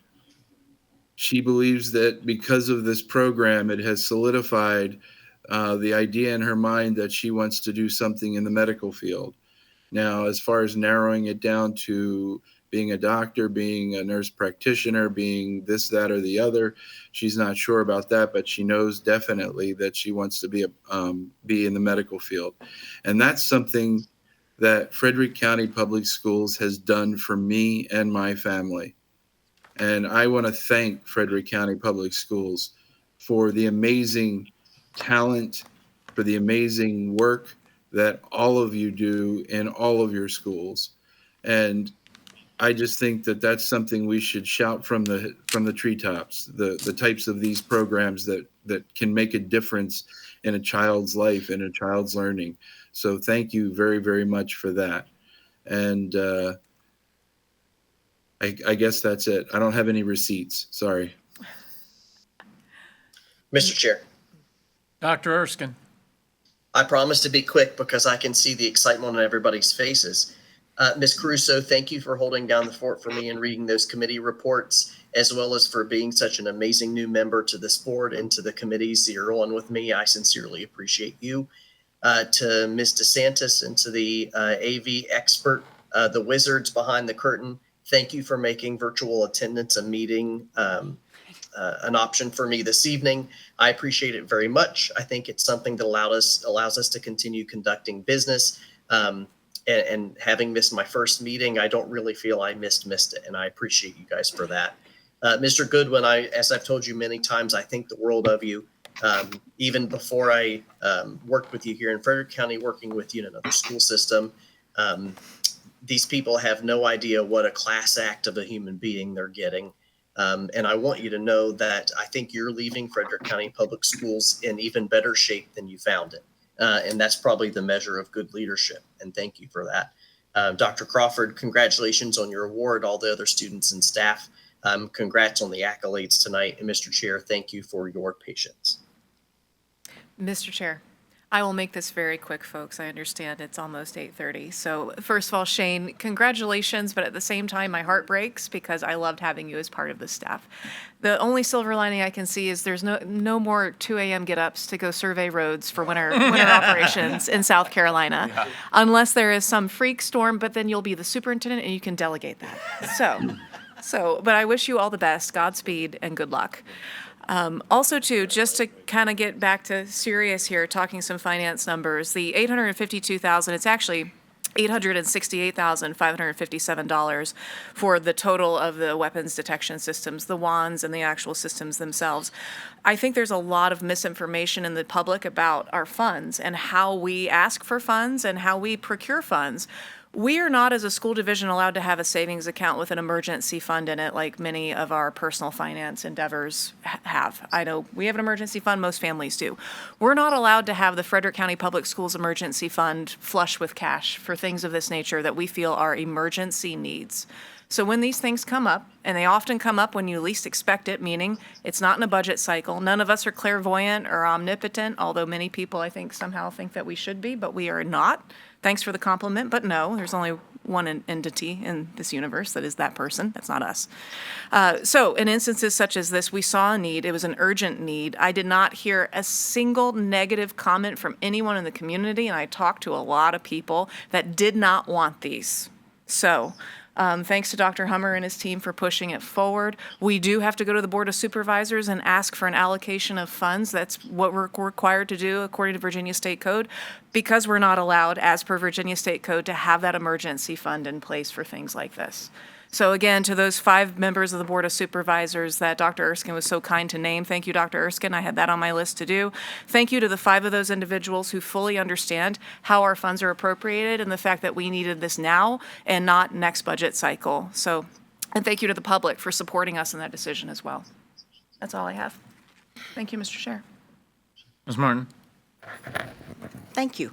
she believes that because of this program, it has solidified the idea in her mind that she wants to do something in the medical field. Now, as far as narrowing it down to being a doctor, being a nurse practitioner, being this, that, or the other, she's not sure about that, but she knows definitely that she wants to be in the medical field. And that's something that Frederick County Public Schools has done for me and my family. And I want to thank Frederick County Public Schools for the amazing talent, for the amazing work that all of you do in all of your schools. And I just think that that's something we should shout from the treetops, the types of these programs that can make a difference in a child's life, in a child's learning. So thank you very, very much for that. And I guess that's it. I don't have any receipts. Sorry. Mr. Chair, Dr. Erskine. I promise to be quick because I can see the excitement on everybody's faces. Ms. Caruso, thank you for holding down the fort for me and reading those committee reports, as well as for being such an amazing new member to this board and to the committees that you're on with me. I sincerely appreciate you. To Ms. DeSantis and to the AV expert, the wizards behind the curtain, thank you for making virtual attendance a meeting an option for me this evening. I appreciate it very much. I think it's something that allows us to continue conducting business. And having missed my first meeting, I don't really feel I missed it, and I appreciate you guys for that. Mr. Goodwin, as I've told you many times, I think the world of you. Even before I worked with you here in Frederick County, working with you in another school system, these people have no idea what a class act of a human being they're getting. And I want you to know that I think you're leaving Frederick County Public Schools in even better shape than you found it. And that's probably the measure of good leadership. And thank you for that. Dr. Crawford, congratulations on your award, all the other students and staff. Congrats on the accolades tonight. And Mr. Chair, thank you for your patience. Mr. Chair, I will make this very quick, folks. I understand it's almost 8:30. So first of all, Shane, congratulations, but at the same time, my heart breaks because I loved having you as part of the staff. The only silver lining I can see is there's no more 2 a.m. get-ups to go survey roads for winter operations in South Carolina, unless there is some freak storm, but then you'll be the superintendent and you can delegate that. But I wish you all the best, Godspeed, and good luck. Also, too, just to kind of get back to serious here, talking some finance numbers, the $852,000, it's actually $868,557 for the total of the weapons detection systems, the wands and the actual systems themselves. I think there's a lot of misinformation in the public about our funds and how we ask for funds and how we procure funds. We are not, as a school division, allowed to have a savings account with an emergency fund in it like many of our personal finance endeavors have. I know we have an emergency fund, most families do. We're not allowed to have the Frederick County Public Schools emergency fund flush with cash for things of this nature that we feel are emergency needs. So when these things come up, and they often come up when you least expect it, meaning it's not in a budget cycle. None of us are clairvoyant or omnipotent, although many people, I think, somehow think that we should be, but we are not. Thanks for the compliment, but no, there's only one entity in this universe that is that person. That's not us. So in instances such as this, we saw a need. It was an urgent need. I did not hear a single negative comment from anyone in the community, and I talked to a lot of people that did not want these. So thanks to Dr. Hummer and his team for pushing it forward. We do have to go to the Board of Supervisors and ask for an allocation of funds. That's what we're required to do according to Virginia State Code, because we're not allowed, as per Virginia State Code, to have that emergency fund in place for things like this. So again, to those 5 members of the Board of Supervisors that Dr. Erskine was so kind to name, thank you, Dr. Erskine. I had that on my list to do. Thank you to the 5 of those individuals who fully understand how our funds are appropriated and the fact that we needed this now and not next budget cycle. So, and thank you to the public for supporting us in that decision as well. That's all I have. Thank you, Mr. Chair. Ms. Martin. Thank you.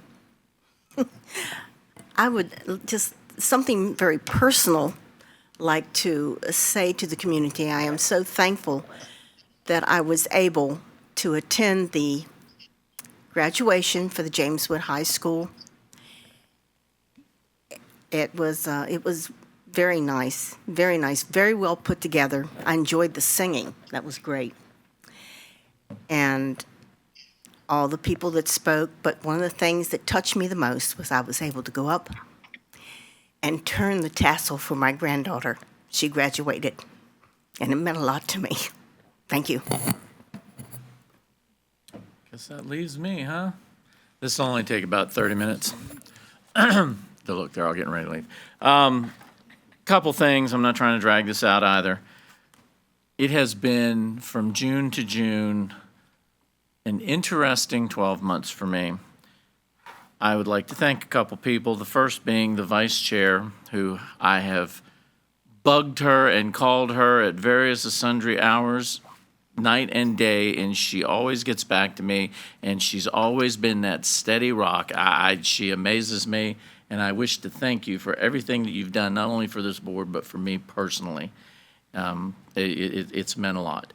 I would just, something very personal, like to say to the community, I am so thankful that I was able to attend the graduation for the James Wood High School. It was very nice, very well put together. I enjoyed the singing. That was great. And all the people that spoke, but one of the things that touched me the most was I was able to go up and turn the tassel for my granddaughter. She graduated, and it meant a lot to me. Thank you. Guess that leaves me, huh? This will only take about 30 minutes. Look, they're all getting ready to leave. Couple things. I'm not trying to drag this out either. It has been, from June to June, an interesting 12 months for me. I would like to thank a couple people, the first being the vice chair, who I have bugged her and called her at various and sundry hours, night and day, and she always gets back to me, and she's always been that steady rock. She amazes me, and I wish to thank you for everything that you've done, not only for this board, but for me personally. It's meant a lot.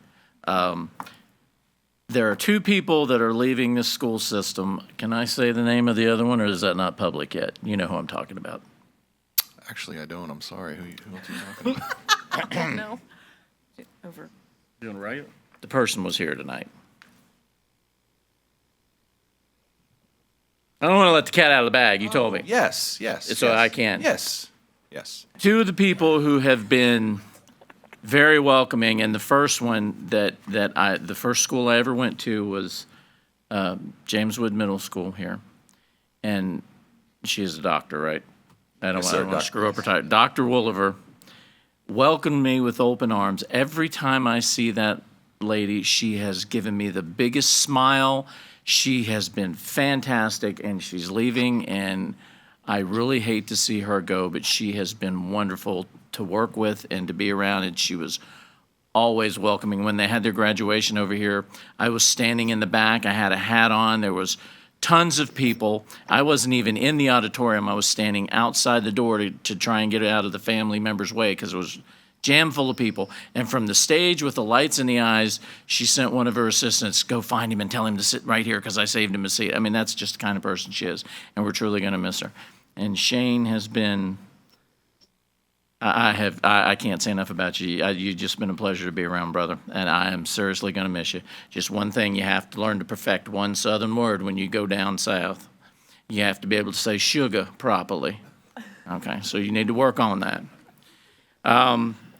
There are two people that are leaving this school system. Can I say the name of the other one, or is that not public yet? You know who I'm talking about. Actually, I don't. I'm sorry. Who else are you talking about? No. Over. Doing right? The person was here tonight. I don't want to let the cat out of the bag. You told me. Yes. So I can. Yes. Two of the people who have been very welcoming, and the first one the first school I ever went to was James Wood Middle School here, and she is a doctor, right? I don't want to screw up her title. Dr. Wooliver welcomed me with open arms. Every time I see that lady, she has given me the biggest smile. She has been fantastic, and she's leaving, and I really hate to see her go, but she has been wonderful to work with and to be around, and she was always welcoming. When they had their graduation over here, I was standing in the back. I had a hat on. There was tons of people. I wasn't even in the auditorium. I was standing outside the door to try and get it out of the family member's way because it was jam full of people. And from the stage with the lights in the eyes, she sent one of her assistants, go find him and tell him to sit right here because I saved him a seat. I mean, that's just the kind of person she is, and we're truly going to miss her. And Shane has been, I can't say enough about you. You've just been a pleasure to be around, brother, and I am seriously going to miss you. Just one thing, you have to learn to perfect one southern word when you go down south. You have to be able to say sugar properly. Okay, so you need to work on that.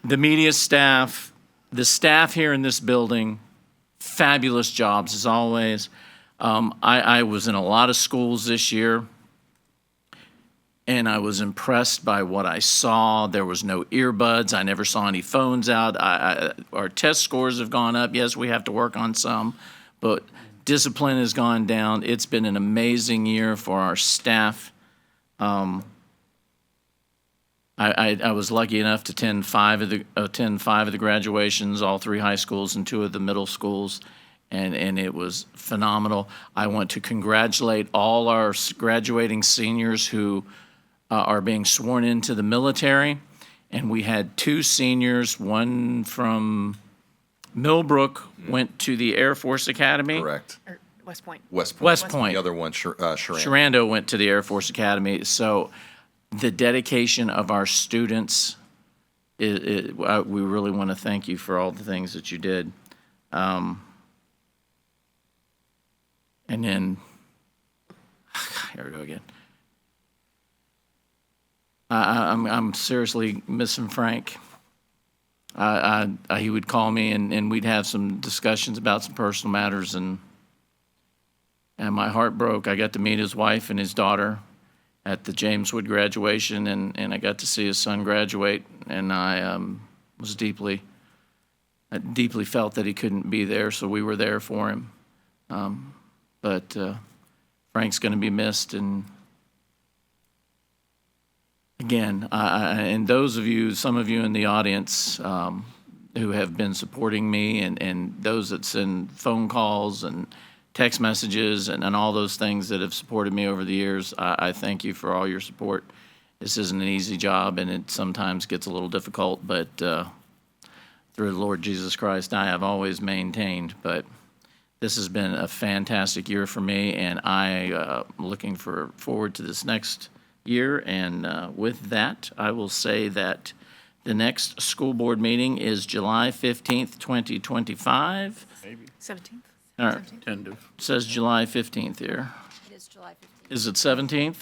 The media staff, the staff here in this building, fabulous jobs as always. I was in a lot of schools this year, and I was impressed by what I saw. There was no earbuds. I never saw any phones out. Our test scores have gone up. Yes, we have to work on some, but discipline has gone down. It's been an amazing year for our staff. I was lucky enough to attend five of the graduations, all three high schools and two of the middle schools, and it was phenomenal. I want to congratulate all our graduating seniors who are being sworn into the military, and we had two seniors, one from Millbrook went to the Air Force Academy. Correct. West Point. West Point. The other one, Sharando. Sharando went to the Air Force Academy. So the dedication of our students, we really want to thank you for all the things that you did. And then, here we go again. I'm seriously missing Frank. He would call me and we'd have some discussions about some personal matters, and my heart broke. I got to meet his wife and his daughter at the James Wood graduation, and I got to see his son graduate, and I was deeply felt that he couldn't be there, so we were there for him. But Frank's going to be missed, and again, and those of you, some of you in the audience who have been supporting me, and those that send phone calls and text messages and all those things that have supported me over the years, I thank you for all your support. This isn't an easy job, and it sometimes gets a little difficult, but through the Lord Jesus Christ, I have always maintained. But this has been a fantastic year for me, and I looking forward to this next year. And with that, I will say that the next school board meeting is July 15th, 2025. Maybe. 17th. All right, Tentative. it says July 15th here. It is July 15th. Is it 17th?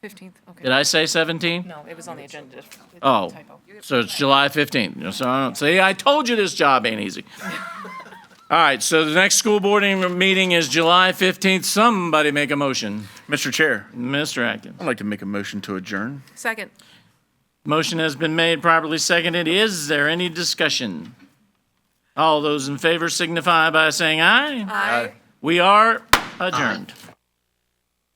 15th, okay. Did I say 17th? No, it was on the agenda. Oh, Typo. so it's July 15th. So I don't, see, I told you this job ain't easy. All right, so the next school board meeting is July 15th. Somebody make a motion. Mr. Chair, Mr. Atkins. I'd like to make a motion to adjourn. Second. Motion has been made, properly seconded. Is there any discussion? All those in favor signify by saying aye. Aye. We are adjourned.